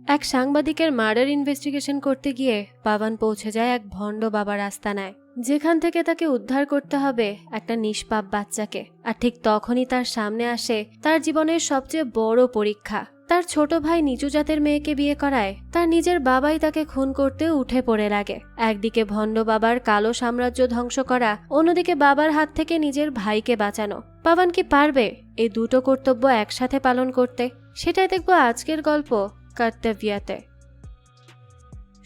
এক সাংবাদিকের murder investigation করতে গিয়ে পাওয়ান পৌঁছে যায় এক ভণ্ড বাবার আস্তানায়, যেখান থেকে তাকে উদ্ধার করতে হবে একটা নিষ্পাপ বাচ্চাকে। আর ঠিক তখনই তার সামনে আসে তার জীবনের সবচেয়ে বড় পরীক্ষা। তার ছোট ভাই নিচু জাতের মেয়েকে বিয়ে করায় তার নিজের বাবাই তাকে খুন করতে উঠে পড়ে লাগে। একদিকে ভণ্ড বাবার কালো সাম্রাজ্য ধ্বংস করা, অন্যদিকে বাবার হাত থেকে নিজের ভাইকে বাঁচানো। পাওয়ান কি পারবে এই দুটো কর্তব্য একসাথে পালন করতে? সেটাই দেখবো আজকের গল্প কর্তব্যতে।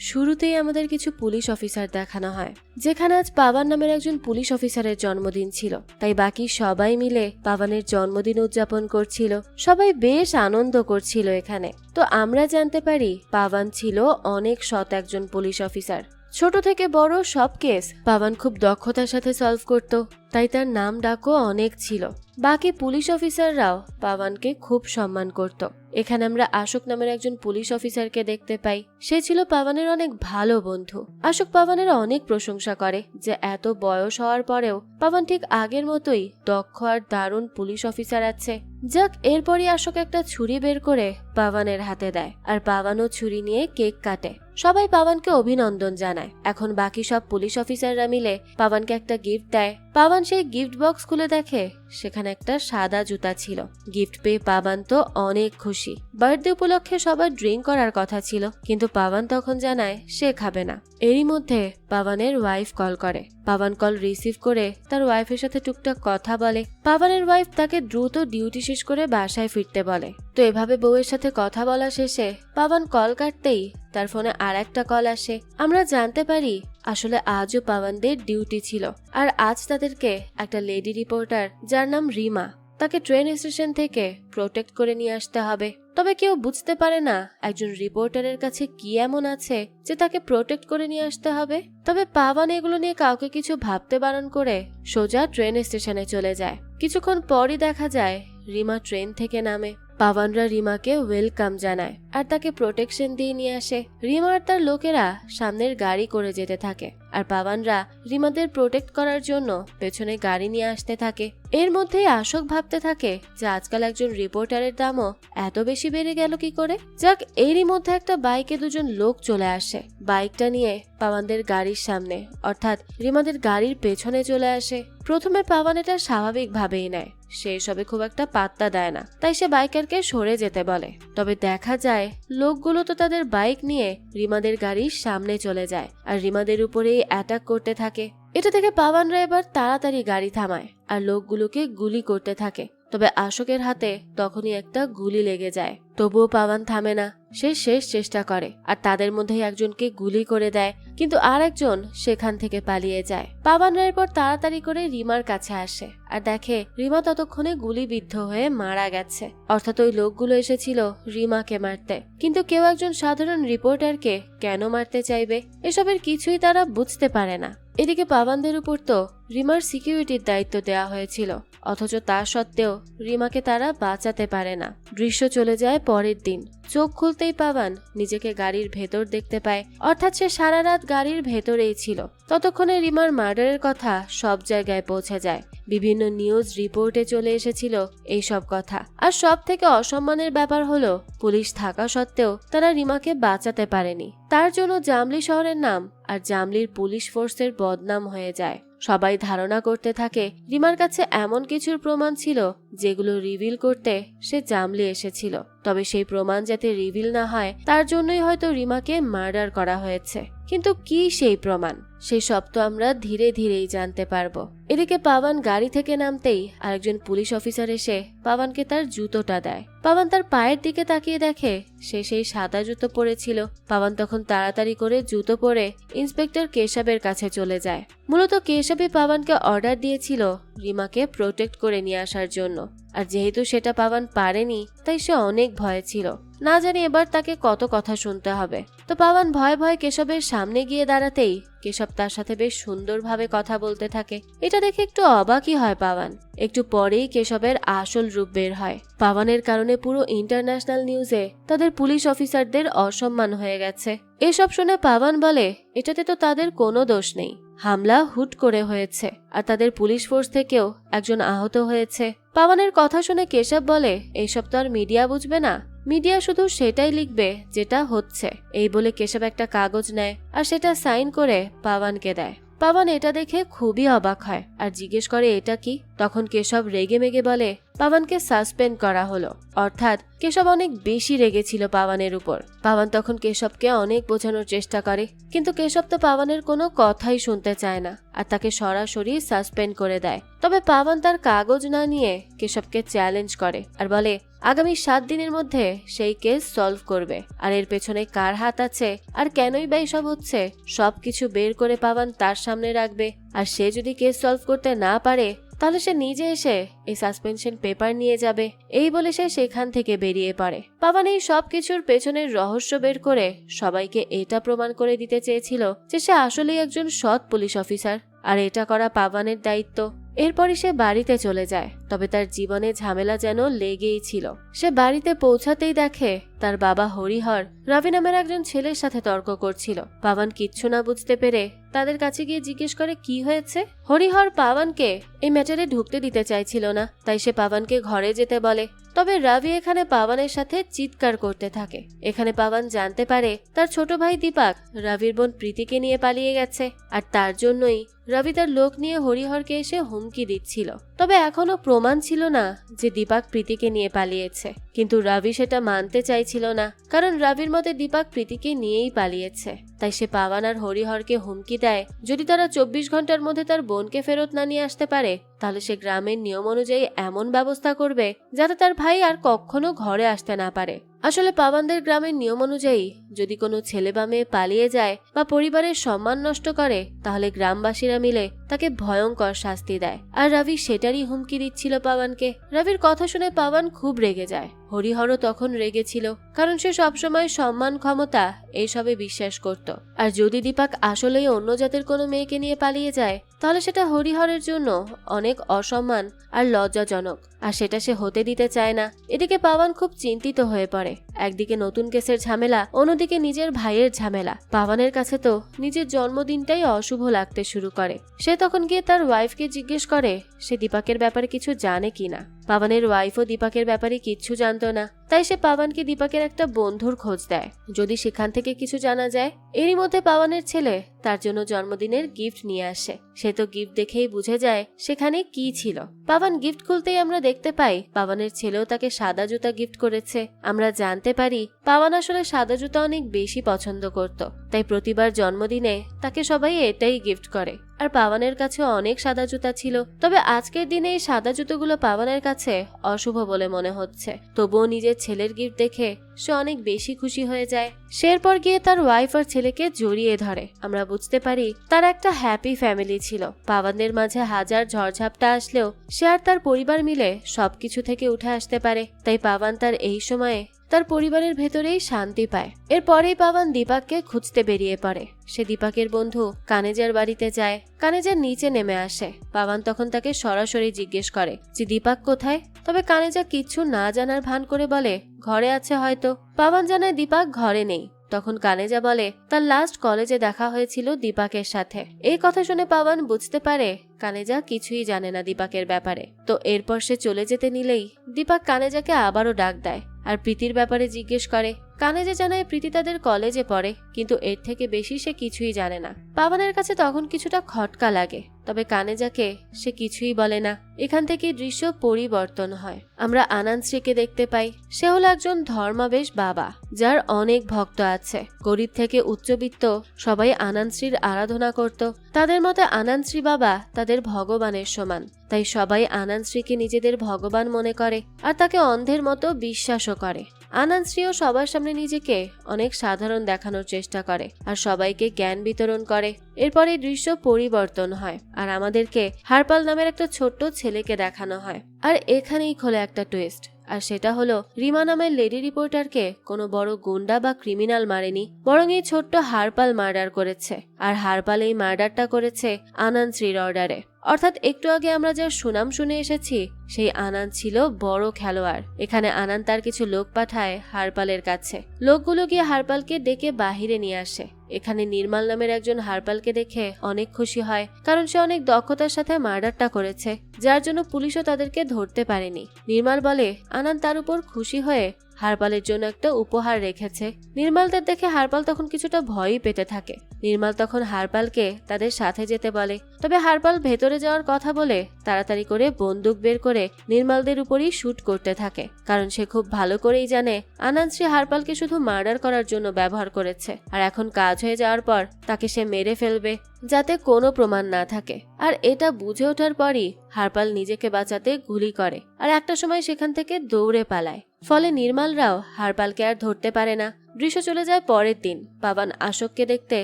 শুরুতেই আমাদের কিছু পুলিশ অফিসার দেখানো হয়, যেখানে আজ পাওয়ান নামের একজন পুলিশ অফিসারের জন্মদিন ছিল। তাই বাকি সবাই মিলে পাওয়ানের জন্মদিন উদযাপন করছিল, সবাই বেশ আনন্দ করছিল এখানে। তো আমরা জানতে পারি পাওয়ান ছিল অনেক সৎ একজন পুলিশ অফিসার। ছোট থেকে বড় সব কেস পাওয়ান খুব দক্ষতার সাথে সলভ করত, তাই তার নাম ডাকও অনেক ছিল। বাকি পুলিশ অফিসাররাও পাওয়ানকে খুব সম্মান করত। এখানে আমরা আশোক নামের একজন পুলিশ অফিসারকে দেখতে পাই। সে ছিল পাওয়ানের অনেক ভালো বন্ধু। আশোক পাওয়ানের অনেক প্রশংসা করে যে এত বয়স হওয়ার পরেও পাওয়ান ঠিক আগের মতোই দক্ষ আর দারুণ পুলিশ অফিসার আছে। যাক, এরপরই আশোক একটা ছুরি বের করে পাওয়ানের হাতে দেয়, আর পাওয়ানও ছুরি নিয়ে কেক কাটে। সবাই পাওয়ানকে অভিনন্দন জানায়। এখন বাকি সব পুলিশ অফিসাররা মিলে পাওয়ানকে একটা গিফট দেয়। পাওয়ান সেই গিফট বক্স খুলে দেখে সেখানে একটা সাদা জুতা ছিল। গিফট পেয়ে পাওয়ান তো অনেক খুশি। বার্থডে উপলক্ষে সবার ড্রিঙ্ক করার কথা ছিল, কিন্তু পাওয়ান তখন জানায় সে খাবে না। এরই মধ্যে পাওয়ানের ওয়াইফ কল করে। পাওয়ান কল রিসিভ করে তার ওয়াইফের সাথে টুকটাক কথা বলে। পাওয়ানের ওয়াইফ তাকে দ্রুত ডিউটি শেষ করে বাসায় ফিরতে বলে। তো এভাবে বউয়ের সাথে কথা বলা শেষে পাওয়ান কল কাটতেই তার ফোনে আর একটা কল আসে। আমরা জানতে পারি আসলে আজও পাওয়ানদের ডিউটি ছিল, আর আজ তাদেরকে একটা লেডি রিপোর্টার যার নাম রিমা, তাকে ট্রেন স্টেশন থেকে প্রোটেক্ট করে নিয়ে আসতে হবে। তবে কেউ বুঝতে পারে না একজন রিপোর্টারের কাছে কি এমন আছে যে তাকে প্রোটেক্ট করে নিয়ে আসতে হবে। তবে পাওয়ান এগুলো নিয়ে কাউকে কিছু ভাবতে বারণ করে সোজা ট্রেন স্টেশনে চলে যায়। কিছুক্ষণ পরই দেখা যায় রিমা ট্রেন থেকে নামে। পাওয়ানরা রিমাকে ওয়েলকাম জানায় আর তাকে প্রোটেকশন দিয়ে নিয়ে আসে। রিমা আর তার লোকেরা সামনের গাড়ি করে যেতে থাকে, আর পাওয়ানরা রিমাদের প্রোটেক্ট করার জন্য পেছনে গাড়ি নিয়ে আসতে থাকে। এর মধ্যেই আশোক ভাবতে থাকে যে আজকাল একজন রিপোর্টারের দামও এত বেশি বেড়ে গেল কি করে। যাক, এরই মধ্যে একটা বাইকে দুজন লোক চলে আসে। বাইকটা নিয়ে পাওয়ানদের গাড়ির সামনে অর্থাৎ রিমাদের গাড়ির পেছনে চলে আসে। প্রথমে পাওয়ান এটা স্বাভাবিক ভাবেই নেয়, সে এসবে খুব একটা পাত্তা দেয় না, তাই সে বাইকারকে সরে যেতে বলে। তবে দেখা যায় লোকগুলো তো তাদের বাইক নিয়ে রিমাদের গাড়ির সামনে চলে যায় আর রিমাদের উপরেই অ্যাটাক করতে থাকে। এটা থেকে পাওয়ানরা এবার তাড়াতাড়ি গাড়ি থামায় আর লোকগুলোকে গুলি করতে থাকে। তবে আশোকের হাতে তখনই একটা গুলি লেগে যায়। তবুও পাওয়ান থামে না, সে শেষ চেষ্টা করে আর তাদের মধ্যে একজনকে গুলি করে দেয়, কিন্তু আর একজন সেখান থেকে পালিয়ে যায়। পাওয়ানরা এরপর তাড়াতাড়ি করে রিমার কাছে আসে আর দেখে রিমা ততক্ষণে গুলিবিদ্ধ হয়ে মারা গেছে। অর্থাৎ ওই লোকগুলো এসেছিল রিমাকে মারতে, কিন্তু কেউ একজন সাধারণ রিপোর্টারকে কেন মারতে চাইবে এসবের কিছুই তারা বুঝতে পারে না। এদিকে পাওয়ানদের উপর তো রিমার সিকিউরিটির দায়িত্ব দেওয়া হয়েছিল, অথচ তা সত্ত্বেও রিমাকে তারা বাঁচাতে পারে না। দৃশ্য চলে যায় পরের দিন। চোখ খুলতেই পাওয়ান নিজেকে গাড়ির ভেতর দেখতে পায়, অর্থাৎ সে সারা রাত গাড়ির ভেতরেই ছিল। ততক্ষণে রিমার মার্ডারের কথা সব জায়গায় পৌঁছে যায়। বিভিন্ন নিউজ রিপোর্টে চলে এসেছিল এই সব কথা। আর সব থেকে অসম্মানের ব্যাপার হলো পুলিশ থাকা সত্ত্বেও তারা রিমাকে বাঁচাতে পারেনি। তার জন্য জামলি শহরের নাম আর জামলির পুলিশ ফোর্সের বদনাম হয়ে যায়। সবাই ধারণা করতে থাকে রিমার কাছে এমন কিছুর প্রমাণ ছিল যেগুলো রিভিল করতে সে জামলি এসেছিল। তবে সেই প্রমাণ যাতে রিভিল না হয় তার জন্যই হয়তো রিমাকে মার্ডার করা হয়েছে। কিন্তু কি সেই প্রমাণ, সেই সব তো আমরা ধীরে ধীরেই জানতে পারবো। এদিকে পাওয়ান গাড়ি থেকে নামতেই আরেকজন পুলিশ অফিসার এসে পাওয়ানকে তার জুতোটা দেয়। পাওয়ান তার পায়ের দিকে তাকিয়ে দেখে সে সেই সাদা জুতো পরেছিল। পাওয়ান তখন তাড়াতাড়ি করে জুতো পরে ইন্সপেক্টর কেশবের কাছে চলে যায়। মূলত কেশবই পাওয়ানকে অর্ডার দিয়েছিল রিমাকে প্রোটেক্ট করে নিয়ে আসার জন্য, আর যেহেতু সেটা পাওয়ান পারেনি তাই সে অনেক ভয়ে ছিল। না জানি এবার তাকে কত কথা শুনতে হবে। তো পাওয়ান ভয়ে ভয়ে কেশবের সামনে গিয়ে দাঁড়াতেই কেশব তার সাথে বেশ সুন্দরভাবে কথা বলতে থাকে। এটা দেখে একটু অবাকই হয় পাওয়ান। একটু পরেই কেশবের আসল রূপ বের হয়। পাওয়ানের কারণে পুরো ইন্টারন্যাশনাল নিউজে তাদের পুলিশ অফিসারদের অসম্মান হয়ে গেছে। এসব শুনে পাওয়ান বলে এটাতে তো তাদের কোনো দোষ নেই, হামলা হুট করে হয়েছে আর তাদের পুলিশ ফোর্স থেকেও একজন আহত হয়েছে। পাওয়ানের কথা শুনে কেশব বলে এইসব তো আর মিডিয়া বুঝবে না, মিডিয়া শুধু সেটাই লিখবে যেটা হচ্ছে। এই বলে কেশব একটা কাগজ নেয় আর সেটা সাইন করে পাওয়ানকে দেয়। পাওয়ান এটা দেখে খুবই অবাক হয় আর জিজ্ঞেস করে এটা কি। তখন কেশব রেগে মেগে বলে পাওয়ানকে সাসপেন্ড করা হলো। অর্থাৎ কেশব অনেক বেশি রেগেছিল পাওয়ানের উপর। পাওয়ান তখন কেশবকে অনেক বোঝানোর চেষ্টা করে, কিন্তু কেশব তো পাওয়ানের কোনো কথাই শুনতে চায় না আর তাকে সরাসরি সাসপেন্ড করে দেয়। তবে পাওয়ান তার কাগজ না নিয়ে কেশবকে চ্যালেঞ্জ করে আর বলে আগামী 7 দিনের মধ্যে সেই কেস সলভ করবে। আর এর পেছনে কার হাত আছে আর কেনই বা এসব হচ্ছে সবকিছু বের করে পাওয়ান তার সামনে রাখবে। আর সে যদি কেস সলভ করতে না পারে তাহলে সে নিজে এসে এই সাসপেনশন পেপার নিয়ে যাবে। এই বলে সে সেখান থেকে বেরিয়ে পড়ে। পাওয়ান এই সবকিছুর পেছনের রহস্য বের করে সবাইকে এটা প্রমাণ করে দিতে চেয়েছিল যে সে আসলেই একজন সৎ পুলিশ অফিসার আর এটা করা পাওয়ানের দায়িত্ব। এরপরই সে বাড়িতে চলে যায়। তবে তার জীবনে ঝামেলা যেন লেগেই ছিল। সে বাড়িতে পৌঁছাতেই দেখে তার বাবা হরিহর রবি নামের একজন ছেলের সাথে তর্ক করছিল। পাওয়ান কিচ্ছু না বুঝতে পেরে তাদের কাছে গিয়ে জিজ্ঞেস করে কি হয়েছে। হরিহর পাওয়ানকে এই ম্যাটারে ঢুকতে দিতে চাইছিল না, তাই সে পাওয়ানকে ঘরে যেতে বলে। তবে রবি এখানে পাওয়ানের সাথে চিৎকার করতে থাকে। এখানে পাওয়ান জানতে পারে তার ছোট ভাই দীপক রবির বোন প্রীতিকে নিয়ে পালিয়ে গেছে আর তার জন্যই রবি তার লোক নিয়ে হরিহরকে এসে হুমকি দিচ্ছিল। তবে এখনো প্রমাণ ছিল না যে দীপক প্রীতিকে নিয়ে পালিয়েছে, কিন্তু রবি সেটা মানতে চাইছিল না, কারণ রবির মতে দীপক প্রীতিকে নিয়েই পালিয়েছে। তাই সে পাওয়ান আর হরিহরকে হুমকি দেয় যদি তারা 24 ঘন্টার মধ্যে তার বোনকে ফেরত না নিয়ে আসতে পারে তাহলে সে গ্রামের নিয়ম অনুযায়ী এমন ব্যবস্থা করবে যাতে তার ভাই আর কখনো ঘরে আসতে না পারে। আসলে পাওয়ানদের গ্রামের নিয়ম অনুযায়ী যদি কোনো ছেলে বা মেয়ে পালিয়ে যায় বা পরিবারের সম্মান নষ্ট করে তাহলে গ্রামবাসীরা মিলে তাকে ভয়ঙ্কর শাস্তি দেয়। আর রবি সেটারই হুমকি দিচ্ছিল পাওয়ানকে। রবির কথা শুনে পাওয়ান খুব রেগে যায়। হরিহরও তখন রেগেছিল, কারণ সে সবসময় সম্মান ক্ষমতা এইসবে বিশ্বাস করত। আর যদি দীপক আসলেই অন্য জাতের কোনো মেয়েকে নিয়ে পালিয়ে যায় তাহলে সেটা হরিহরের জন্য অনেক অসম্মান আর লজ্জাজনক, আর সেটা সে হতে দিতে চায় না। এদিকে পাওয়ান খুব চিন্তিত হয়ে পড়ে। একদিকে নতুন কেসের ঝামেলা, অন্যদিকে নিজের ভাইয়ের ঝামেলা। পাওয়ানের কাছে তো নিজের জন্মদিনটাই অশুভ লাগতে শুরু করে। সে তখন গিয়ে তার ওয়াইফকে জিজ্ঞেস করে সে দীপকের ব্যাপারে কিছু জানে কিনা। পাওয়ানের ওয়াইফও দীপকের ব্যাপারে কিচ্ছু জানতো না, তাই সে পাওয়ানকে দীপকের একটা বন্ধুর খোঁজ দেয় যদি সেখান থেকে কিছু জানা যায়। এরই মধ্যে পাওয়ানের ছেলে তার জন্য জন্মদিনের গিফট নিয়ে আসে। সে তো গিফট দেখেই বুঝে যায় সেখানে কি ছিল। পাওয়ান গিফট খুলতেই আমরা দেখতে পাই পাওয়ানের ছেলেও তাকে সাদা জুতা গিফট করেছে। আমরা জানতে পারি পাওয়ান আসলে সাদা জুতা অনেক বেশি পছন্দ করত, তাই প্রতিবার জন্মদিনে তাকে সবাই এটাই গিফট করে। আর পাওয়ানের কাছে অনেক সাদা জুতা ছিল, তবে আজকের দিনে এই সাদা জুতোগুলো পাওয়ানের কাছে অশুভ বলে মনে হচ্ছে। তবুও নিজের ছেলের গিফট দেখে সে অনেক বেশি খুশি হয়ে যায়। সে এরপর গিয়ে তার ওয়াইফ আর ছেলেকে জড়িয়ে ধরে। আমরা বুঝতে পারি তার একটা হ্যাপি ফ্যামিলি ছিল। পাওয়ানদের মাঝে হাজার ঝড়ঝাপটা আসলেও সে আর তার পরিবার মিলে সবকিছু থেকে উঠে আসতে পারে। তাই পাওয়ান তার এই সময়ে তার পরিবারের ভেতরেই শান্তি পায়। এরপরেই পাওয়ান দীপককে খুঁজতে বেরিয়ে পড়ে। সে দীপকের বন্ধু কানেজার বাড়িতে যায়। কানেজার নিচে নেমে আসে। পাওয়ান তখন তাকে সরাসরি জিজ্ঞেস করে যে দীপক কোথায়। তবে কানেজা কিচ্ছু না জানার ভান করে বলে ঘরে আছে হয়তো। পাওয়ান জানায় দীপক ঘরে নেই। তখন কানেজা বলে তার লাস্ট কলেজে দেখা হয়েছিল দীপকের সাথে। এই কথা শুনে পাওয়ান বুঝতে পারে কানেজা কিছুই জানে না দীপকের ব্যাপারে। তো এরপর সে চলে যেতে নিলেই দীপক কানেজাকে আবারও ডাক দেয় আর প্রীতির ব্যাপারে জিজ্ঞেস করে। কানেজা জানায় প্রীতি তাদের কলেজে পড়ে, কিন্তু এর থেকে বেশি সে কিছুই জানে না। পাওয়ানের কাছে তখন কিছুটা খটকা লাগে, তবে কানেজাকে সে কিছুই বলে না। এখান থেকে দৃশ্য পরিবর্তন হয়। আমরা আনন্দশ্রীকে দেখতে পাই। সে হলো একজন ধর্মাবেশ বাবা যার অনেক ভক্ত আছে। গরিব থেকে উচ্চবিত্ত সবাই আনন্দশ্রীর আরাধনা করত। তাদের মতে আনন্দশ্রী বাবা তাদের ভগবানের সমান, তাই সবাই আনন্দশ্রীকে নিজেদের ভগবান মনে করে আর তাকে অন্ধের মতো বিশ্বাসও করে। আনন্দশ্রীও সবার সামনে নিজেকে অনেক সাধারণ দেখানোর চেষ্টা করে আর সবাইকে জ্ঞান বিতরণ করে। এরপরে দৃশ্য পরিবর্তন হয় আর আমাদেরকে হারপাল নামের একটা ছোট্ট ছেলেকে দেখানো হয়। আর এখানেই খোলে একটা টুইস্ট, আর সেটা হলো রিমা নামের লেডি রিপোর্টারকে কোনো বড় গুন্ডা বা ক্রিমিনাল মারেনি, বরং এই ছোট্ট হারপাল মার্ডার করেছে। আর হারপাল এই মার্ডারটা করেছে আনন্দশ্রীর অর্ডারে। অর্থাৎ একটু আগে আমরা যার সুনাম শুনে এসেছি সেই আনন্দ ছিল বড় খেলোয়াড়। এখানে আনন্দ তার কিছু লোক পাঠায় হারপালের কাছে। লোকগুলো গিয়ে হারপালকে ডেকে বাহিরে নিয়ে আসে। এখানে নির্মাল নামের একজন হারপালকে দেখে অনেক খুশি হয়, কারণ সে অনেক দক্ষতার সাথে মার্ডারটা করেছে, যার জন্য পুলিশও তাদেরকে ধরতে পারেনি। নির্মাল বলে আনন্দ তার উপর খুশি হয়ে হারপালের জন্য একটা উপহার রেখেছে। নির্মলদের দেখে হারপাল তখন কিছুটা ভয়ই পেতে থাকে। নির্মল তখন হারপালকে তাদের সাথে যেতে বলে, তবে হারপাল ভেতরে যাওয়ার কথা বলে তাড়াতাড়ি করে বন্দুক বের করে নির্মলদের উপরই শুট করতে থাকে, কারণ সে খুব ভালো করেই জানে আনানশ্রী হারপালকে শুধু মার্ডার করার জন্য ব্যবহার করেছে, আর এখন কাজ হয়ে যাওয়ার পর তাকে সে মেরে ফেলবে যাতে কোনো প্রমাণ না থাকে। আর এটা বুঝে ওঠার পরই হারপাল নিজেকে বাঁচাতে গুলি করে আর একটা সময় সেখান থেকে দৌড়ে পালায়। ফলে নির্মলরাও হারপালকে আর ধরতে পারে না। দৃশ্য চলে যায় পরের দিন। পাবন আশোককে দেখতে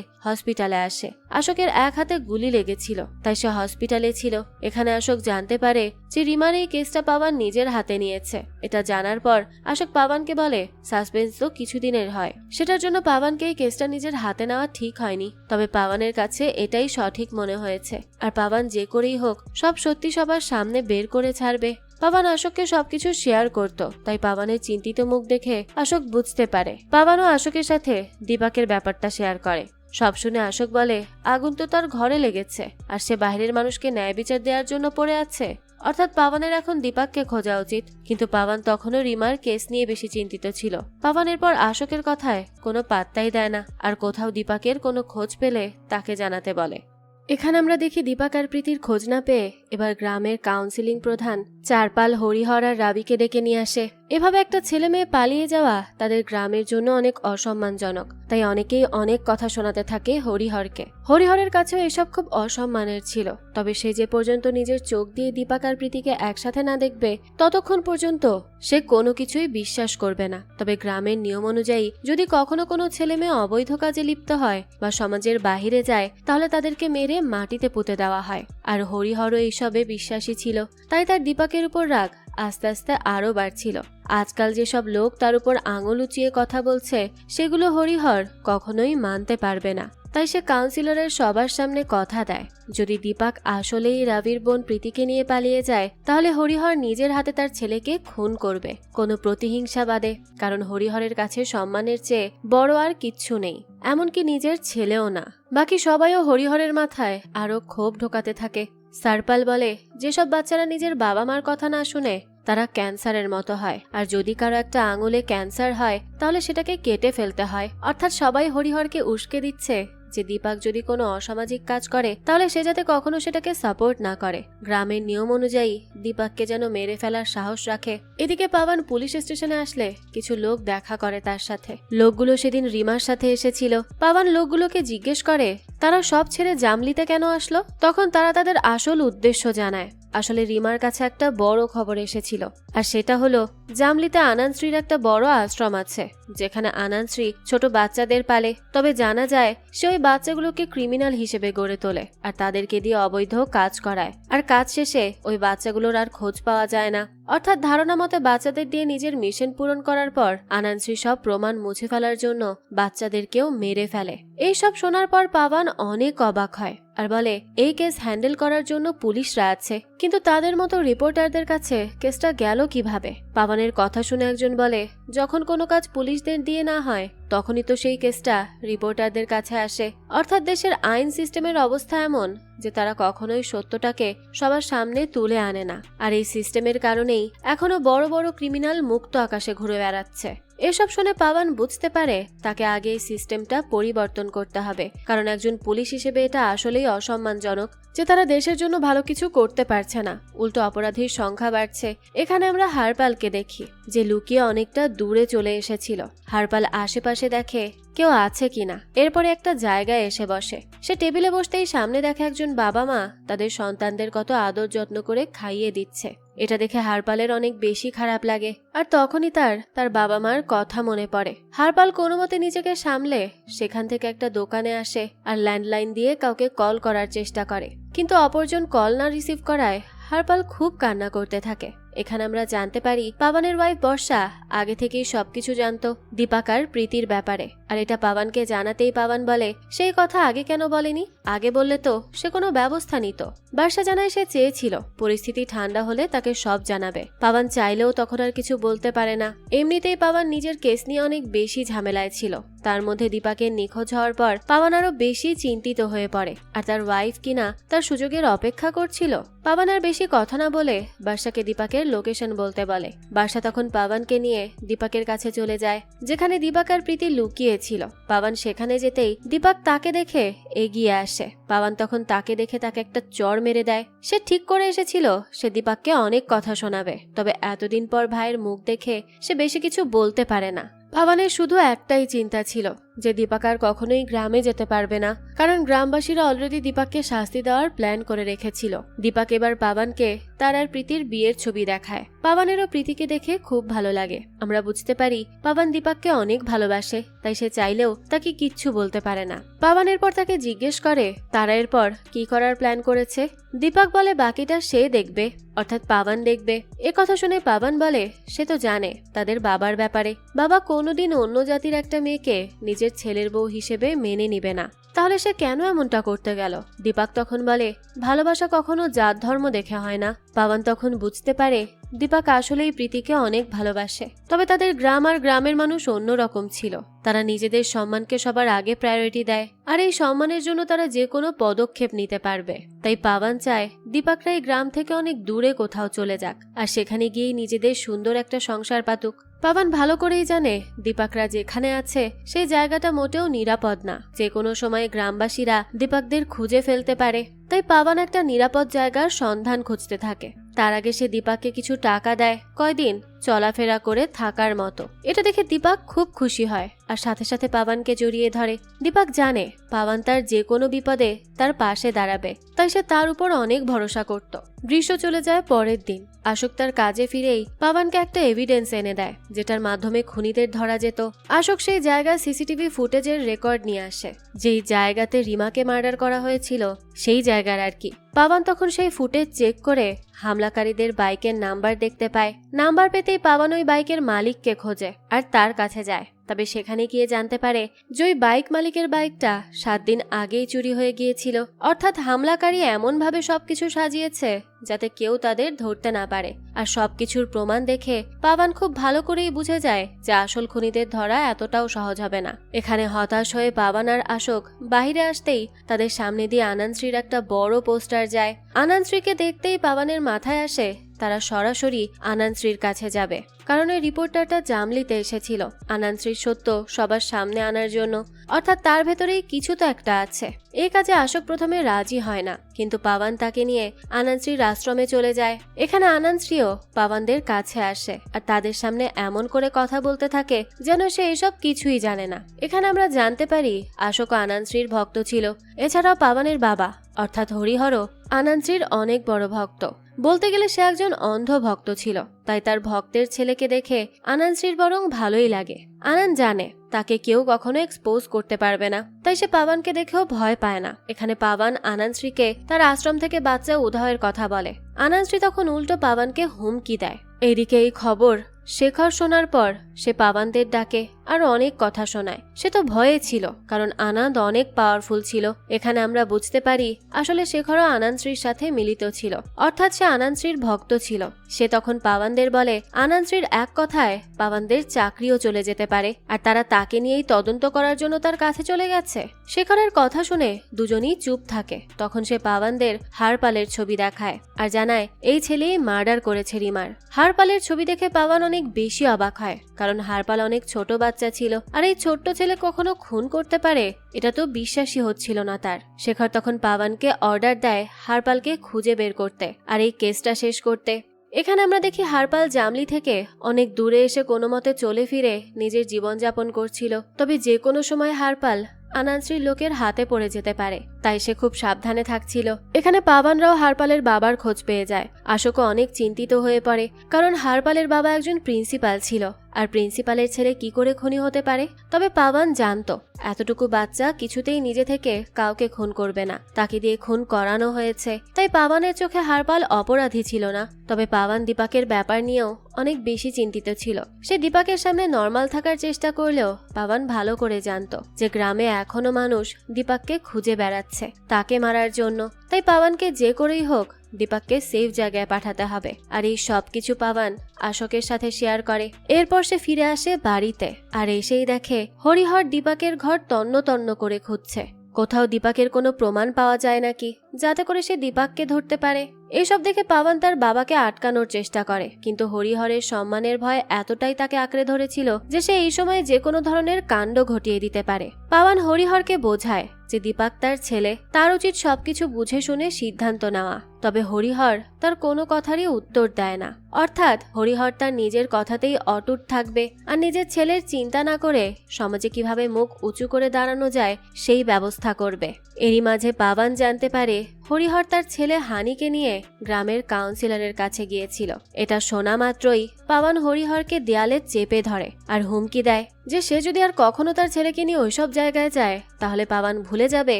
হসপিটালে আসে। আশোকের এক হাতে গুলি লেগেছিল, তাই সে হসপিটালে ছিল। এখানে অশোক জানতে পারে যে রিমার এই কেসটা পাবন নিজের হাতে নিয়েছে। এটা জানার পর অশোক পাবনকে বলে সাসপেন্স তো কিছুদিনের হয়, সেটার জন্য পাবনকে এই কেসটা নিজের হাতে নেওয়া ঠিক হয়নি। তবে পাবনের কাছে এটাই সঠিক মনে হয়েছে, আর পাবন যে করেই হোক সব সত্যি সবার সামনে বের করে ছাড়বে। পাবন অশোককে সবকিছু শেয়ার করত, তাই পাবনের চিন্তিত মুখ দেখে অশোক বুঝতে পারে। পাবনও অশোকের সাথে দীপকের ব্যাপারটা শেয়ার করে। সব শুনে অশোক বলে আগুন তো তার ঘরে লেগেছে, আর সে বাইরের মানুষকে ন্যায় বিচার দেওয়ার জন্য পড়ে আছে। অর্থাৎ পাবনের এখন দীপককে খোঁজা উচিত। কিন্তু পাবন তখনও রিমার কেস নিয়ে বেশি চিন্তিত ছিল। পাবনের পর অশোকের কথায় কোনো পাত্তাই দেয় না, আর কোথাও দীপকের কোনো খোঁজ পেলে তাকে জানাতে বলে। এখানে আমরা দেখি দীপক আর প্রীতির খোঁজ না পেয়ে এবার গ্রামের কাউন্সিলিং প্রধান চারপাল হরিহর আর রাবিকে ডেকে নিয়ে আসে। এভাবে একটা ছেলে মেয়ে পালিয়ে যাওয়া তাদের গ্রামের জন্য অনেক অসম্মানজনক, তাই অনেকেই অনেক কথা শোনাতে থাকে হরিহরকে। হরিহরের কাছেও এসব খুব অসম্মানের ছিল। তবে সে যে পর্যন্ত নিজের চোখ দিয়ে দীপক আর প্রীতিকে একসাথে না দেখবে ততক্ষণ পর্যন্ত সে কোনো কিছুই বিশ্বাস করবে না। তবে গ্রামের নিয়ম অনুযায়ী যদি কখনো কোনো ছেলে মেয়ে অবৈধ কাজে লিপ্ত হয় বা সমাজের বাহিরে যায়, তাহলে তাদেরকে মেরে মাটিতে পুঁতে দেওয়া হয়। আর হরিহরও এইসবে বিশ্বাসী ছিল, তাই তার দীপকের উপর রাগ আস্তে আস্তে আরো বাড়ছিল। আজকাল যেসব লোক তার উপর আঙুল উঁচিয়ে কথা বলছে সেগুলো হরিহর কখনোই মানতে পারবে না। তাই সে কাউন্সিলরের সবার সামনে কথা দেয়, যদি দীপক আসলেই রাবির বোন প্রীতিকে নিয়ে পালিয়ে যায় তাহলে হরিহর নিজের হাতে তার ছেলেকে খুন করবে, কোনো প্রতিহিংসা বাদে। কারণ হরিহরের কাছে সম্মানের চেয়ে বড় আর কিচ্ছু নেই, এমনকি নিজের ছেলেও না। বাকি সবাইও হরিহরের মাথায় আরো ক্ষোভ ঢোকাতে থাকে। সারপাল বলে যেসব বাচ্চারা নিজের বাবা মার কথা না শুনে তারা ক্যান্সারের মতো হয়, আর যদি কারো একটা আঙুলে ক্যান্সার হয় তাহলে সেটাকে কেটে ফেলতে হয়। অর্থাৎ সবাই হরিহরকে উস্কে দিচ্ছে যে দীপক যদি কোনো অসামাজিক কাজ করে তাহলে সে যাতে কখনো সেটাকে সাপোর্ট না করে। গ্রামের নিয়ম অনুযায়ী দীপককে যেন মেরে ফেলার সাহস রাখে। এদিকে পাবন পুলিশ স্টেশনে আসলে কিছু লোক দেখা করে তার সাথে। লোকগুলো সেদিন রিমার সাথে এসেছিল। পাবন লোকগুলোকে জিজ্ঞেস করে তারা সব ছেড়ে জামলিতে কেন আসলো। তখন তারা তাদের আসল উদ্দেশ্য জানায়। আসলে রিমার কাছে একটা বড় খবর এসেছিল, আর সেটা হলো জামলিতে আনানশ্রীর একটা বড় আশ্রম আছে, যেখানে আনানশ্রী ছোট বাচ্চাদের পালে। তবে জানা যায় সে ওই বাচ্চাগুলোকে ক্রিমিনাল হিসেবে গড়ে তোলে আর তাদেরকে দিয়ে অবৈধ কাজ করায়। আর কাজ শেষে ওই বাচ্চাগুলোর আর খোঁজ পাওয়া যায় না। অর্থাৎ ধারণা মতে বাচ্চাদের দিয়ে নিজের মিশন পূরণ করার পর আনানশ্রী সব প্রমাণ মুছে ফেলার জন্য বাচ্চাদেরকেও মেরে ফেলে। এইসব শোনার পর পাবন অনেক অবাক হয় আর বলে এই কেস হ্যান্ডেল করার জন্য পুলিশরা আছে, কিন্তু তাদের মতো রিপোর্টারদের কাছে কেসটা গেল কিভাবে। পাবনের কথা শুনে একজন বলে যখন কোনো কাজ পুলিশদের দিয়ে না হয় তখনই তো সেই কেসটা রিপোর্টারদের কাছে আসে। অর্থাৎ দেশের আইন সিস্টেমের অবস্থা এমন যে তারা কখনোই সত্যটাকে সবার সামনে তুলে আনে না। আর এই সিস্টেমের কারণেই এখনো বড় বড় ক্রিমিনাল মুক্ত আকাশে ঘুরে বেড়াচ্ছে। এসব শুনে পাবন বুঝতে পারে তাকে আগে এই সিস্টেমটা পরিবর্তন করতে হবে, কারণ একজন পুলিশ হিসেবে এটা আসলেই অসম্মানজনক যে তারা দেশের জন্য ভালো কিছু করতে পারছে না, উল্টো অপরাধীর সংখ্যা বাড়ছে। এখানে আমরা হারপালকে দেখি যে লুকিয়ে অনেকটা দূরে চলে এসেছিল। হারপাল আশেপাশে দেখে কেউ আছে কিনা, এরপরে একটা জায়গায় এসে বসে। সে টেবিলে বসতেই সামনে দেখে একজন বাবা মা তাদের সন্তানদের কত আদর যত্ন করে খাইয়ে দিচ্ছে। এটা দেখে হারপালের অনেক বেশি খারাপ লাগে, আর তখনই তার বাবা মার কথা মনে পড়ে। হারপাল কোনো মতে নিজেকে সামলে সেখান থেকে একটা দোকানে আসে আর ল্যান্ডলাইন দিয়ে কাউকে কল করার চেষ্টা করে, কিন্তু অপরজন কল না রিসিভ করায় হারপাল খুব কান্না করতে থাকে। এখানে আমরা জানতে পারি পাবনের ওয়াইফ বর্ষা আগে থেকেই সবকিছু জানতো দীপক আর প্রীতির ব্যাপারে। আর এটা পাবনকে জানাতেই পাবন বলে সেই কথা আগে কেন বলেনি, আগে বললে তো সে কোনো ব্যবস্থা নিত। বর্ষা জানায় সে চেয়েছিল পরিস্থিতি ঠান্ডা হলে তাকে সব জানাবে। পাবন চাইলেও তখন আর কিছু বলতে পারে না। এমনিতেই পাবন নিজের কেস নিয়ে অনেক বেশি ঝামেলায় ছিল। তার মধ্যে দীপকের নিখোঁজ হওয়ার পর পাবন আরো বেশি চিন্তিত হয়ে পড়ে, আর তার ওয়াইফ কিনা তার সুযোগের অপেক্ষা করছিল। পাবন আর বেশি কথা না বলে বর্ষাকে দীপকের লোকেশন বলতে বলে। বর্ষা তখন পাবনকে নিয়ে দীপকের কাছে চলে যায়, যেখানে দীপক আর প্রীতি লুকিয়ে ছিল। পাবন সেখানে যেতেই দীপক তাকে দেখে এগিয়ে আসে। পাবন তখন তাকে দেখে তাকে একটা চড় মেরে দেয়। সে ঠিক করে এসেছিল সে দীপককে অনেক কথা শোনাবে, তবে এতদিন পর ভাইয়ের মুখ দেখে সে বেশি কিছু বলতে পারে না। পাবনের শুধু একটাই চিন্তা ছিল যে দীপক আর কখনোই গ্রামে যেতে পারবে না, কারণ গ্রামবাসীরা অলরেডি দীপককে শাস্তি দেওয়ার প্ল্যান করে রেখেছিল। দীপক এবার পাবনকে তার আর প্রীতির বিয়ের ছবি দেখায়। পাবনেরও প্রীতিকে দেখে খুব ভালো লাগে। আমরা বুঝতে পারি পাবন দীপককে অনেক ভালোবাসে, তাই সে চাইলেও তাকে কিচ্ছু বলতে পারে না। পাবনের পর তাকে জিজ্ঞেস করে তারা এরপর কি করার প্ল্যান করেছে। দীপক বলে বাকিটা সে দেখবে, অর্থাৎ পাবন দেখবে। এ কথা শুনে পাবন বলে সে তো জানে তাদের বাবার ব্যাপারে, বাবা কোনোদিন অন্য জাতির একটা মেয়েকে নিজের ছেলের বউ হিসেবে মেনে নিবে না, তাহলে সে কেন এমনটা করতে গেল। দীপক তখন বলে ভালোবাসা কখনো জাত ধর্ম দেখে হয় না। পাবন তখন বুঝতে পারে দীপক আসলেই প্রীতিকে অনেক ভালোবাসে, তবে তাদের গ্রাম আর গ্রামের মানুষ অন্যরকম ছিল। তারা নিজেদের সম্মানকে সবার আগে প্রায়োরিটি দেয়, আর এই সম্মানের জন্য তারা যে কোনো পদক্ষেপ নিতে পারবে। তাই পাবন চায় দীপকরা এই গ্রাম থেকে অনেক দূরে কোথাও চলে যাক, আর সেখানে গিয়ে নিজেদের সুন্দর একটা সংসার পাতুক। পাবন ভালো করেই জানে দীপকরা যেখানে আছে সেই জায়গাটা মোটেও নিরাপদ না, যে কোনো সময় গ্রামবাসীরা দীপকদের খুঁজে ফেলতে পারে। তাই পাবন একটা নিরাপদ জায়গার সন্ধান খুঁজতে থাকে। তার আগে সে দীপককে কিছু টাকা দেয় কয়দিন চলাফেরা করে থাকার মতো। এটা দেখে দীপক খুব খুশি হয় আর সাথে সাথে পাবনকে জড়িয়ে ধরে। দীপক জানে পাবন তার যে কোনো বিপদে তার পাশে দাঁড়াবে, তাই সে তার উপর অনেক ভরসা করত। দৃশ্য চলে যায় পরের দিন। আশোক তার কাজে ফিরেই পাবনকে একটা এভিডেন্স এনে দেয়, যেটার মাধ্যমে খুনিদের ধরা যেত। আশোক সেই জায়গায় সিসিটিভি ফুটেজের রেকর্ড নিয়ে আসে, যেই জায়গাতে রিমাকে মার্ডার করা হয়েছিল সেই জায়গার আর কি। পাবন তখন সেই ফুটেজ চেক করে হামলাকারীদের বাইকের নাম্বার দেখতে পায়। নাম্বার পেতেই পাবন ওই বাইকের মালিককে খোঁজে আর তার কাছে যায়। তবে সেখানে গিয়ে জানতে পারে যে ওই বাইক মালিকের বাইকটা 7 দিন আগেই চুরি হয়ে গিয়েছিল, অর্থাৎ হামলাকারী এমনভাবে সবকিছু সাজিয়েছে যাতে কেউ তাদের ধরতে না পারে। আর সবকিছুর প্রমাণ দেখে পাবন খুব ভালো করেই বুঝে যায় যে আসল খুনিদের ধরা এতটাও সহজ হবে না। এখানে হতাশ হয়ে পাবন আর আশোক বাহিরে আসতেই তাদের সামনে দিয়ে আনন্দশ্রীর একটা বড় পোস্টার যায়। আনন্দশ্রীকে দেখতেই পাবনের মাথায় আসে তারা সরাসরি আনন্দশ্রীর কাছে যাবে, কারণ ওই রিপোর্টারটা জামলিতে এসেছিল আনন্দশ্রীর সত্য সবার সামনে আনার জন্য, অর্থাৎ তার ভেতরেই কিছু তো একটা আছে। এই কাজে আশোক প্রথমে রাজি হয় না, কিন্তু পাবন তাকে নিয়ে আনন্দশ্রীর আশ্রমে চলে যায়। এখানে আনন্দশ্রীও পাবনদের কাছে আসে আর তাদের সামনে এমন করে কথা বলতে থাকে যেন সে এসব কিছুই জানে না। এখানে আমরা জানতে পারি আশোক আনন্দশ্রীর ভক্ত ছিল। এছাড়াও পাবনের বাবা অর্থাৎ হরিহরও আনন্দশ্রীর অনেক বড় ভক্ত। বলতে গেলে সে একজন অন্ধ ভক্ত ছিল, তাই তার ভক্তের ছেলেকে দেখে আনন্দশ্রীর বরং ভালোই লাগে। আনন্দ জানে তাকে কেউ কখনো এক্সপোজ করতে পারবে না, তাই সে পাবনকে দেখেও ভয় পায় না। এখানে পাবন আনন্দশ্রীকে তার আশ্রম থেকে বাচ্চা উদয়ের কথা বলে। আনন্দশ্রী তখন উল্টো পাবনকে হুমকি দেয়। এদিকে এই খবর শেখর শোনার পর সে পাবনদের ডাকে আর অনেক কথা শোনায়। সে তো ভয়ে ছিল, কারণ আনন্দ অনেক পাওয়ারফুল ছিল। এখানে আমরা বুঝতে পারি আসলে শেখরও আনন্দশ্রীর সাথে মিলিত ছিল, অর্থাৎ সে আনন্দশ্রীর ভক্ত ছিল। সে তখন পাবনদের বলে আনন্দশ্রীর এক কথায় পাবনদের চাকরিও চলে যেতে পারে, আর তারা তাকে নিয়েই তদন্ত করার জন্য তার কাছে চলে গেছে। শেখরের কথা শুনে দুজনেই চুপ থাকে। তখন সে পাবনদের হারপালের ছবি দেখায় আর জানায় এই ছেলেই মার্ডার করেছে রিমার। হারপালের ছবি দেখে পাবন অনেক বেশি অবাক হয়, কারণ হারপাল অনেক ছোট বাচ্চা ছিল, আর এই ছোট্ট ছেলে কখনো খুন করতে পারে এটা তো বিশ্বাসই হচ্ছিল না তার। শেখর তখন পাবনকে অর্ডার দেয় হারপালকে খুঁজে বের করতে আর এই কেসটা শেষ করতে। এখানে আমরা দেখি হারপাল জামলি থেকে অনেক দূরে এসে কোনো মতে চলে ফিরে নিজের জীবনযাপন করছিল। তবে যে কোনো সময় হারপাল আনন্দশ্রীর লোকের হাতে পড়ে যেতে পারে, তাই সে খুব সাবধানে থাকছিল। এখানে পাবনরাও হারপালের বাবার খোঁজ পেয়ে যায়। আশোকও অনেক চিন্তিত হয়ে পড়ে, কারণ হারপালের বাবা একজন প্রিন্সিপাল ছিল, আর প্রিন্সিপালের ছেলে কি করে খুনি হতে পারে। তবে পাবন জানতো এতটুকু বাচ্চা কিছুতেই নিজে থেকে কাউকে খুন করবে না, তাকে দিয়ে খুন করানো হয়েছে। তাই পাবনের চোখে হারপাল অপরাধী ছিল না। তবে পাবন দীপকের ব্যাপার নিয়েও অনেক বেশি চিন্তিত ছিল। সে দীপকের সামনে নর্মাল থাকার চেষ্টা করলেও পাবন ভালো করে জানতো যে গ্রামে এখনো মানুষ দীপককে খুঁজে বেড়াচ্ছে তাকে মারার জন্য। তাই পাবনকে যে করেই হোক দীপককে সেফ জায়গায় পাঠাতে হবে। আর এই সবকিছু পাবন আশোকের সাথে শেয়ার করে। এরপর সে ফিরে আসে বাড়িতে আর এসেই দেখে হরিহর দীপকের ঘর তন্ন তন্ন করে খুঁজছে। কোথাও দীপকের কোনো প্রমাণ পাওয়া যায় নাকি। যাতে করে সে দীপাককে ধরতে পারে। এইসব দেখে পাবন তার বাবাকে আটকানোর চেষ্টা করে, কিন্তু হরিহরের সম্মানের ভয় এতটাই তাকে আঁকড়ে ধরেছিল যে সে এই সময় যে কোনো ধরনের কাণ্ড ঘটিয়ে দিতে পারে। পাবন হরিহরকে বোঝায় যে দীপাক তার ছেলে, তার উচিত সবকিছু বুঝে শুনে সিদ্ধান্ত নেওয়া। তবে হরিহর তার কোনো কথারই উত্তর দেয় না। অর্থাৎ হরিহর তার নিজের কথাতেই অটুট থাকবে আর নিজের ছেলের চিন্তা না করে সমাজে কিভাবে মুখ উঁচু করে দাঁড়ানো যায় সেই ব্যবস্থা করবে। এরই মাঝে পাবন জানতে পারে হরিহর তার ছেলে হানিকে নিয়ে গ্রামের কাউন্সিলরের কাছে গিয়েছিল। এটা শোনা মাত্রই পাবন হরিহরকে দেয়ালে চেপে ধরে আর হুমকি দেয় যে সে যদি আর কখনো তার ছেলেকে নিয়ে ওইসব জায়গায় যায় তাহলে পাবন ভুলে যাবে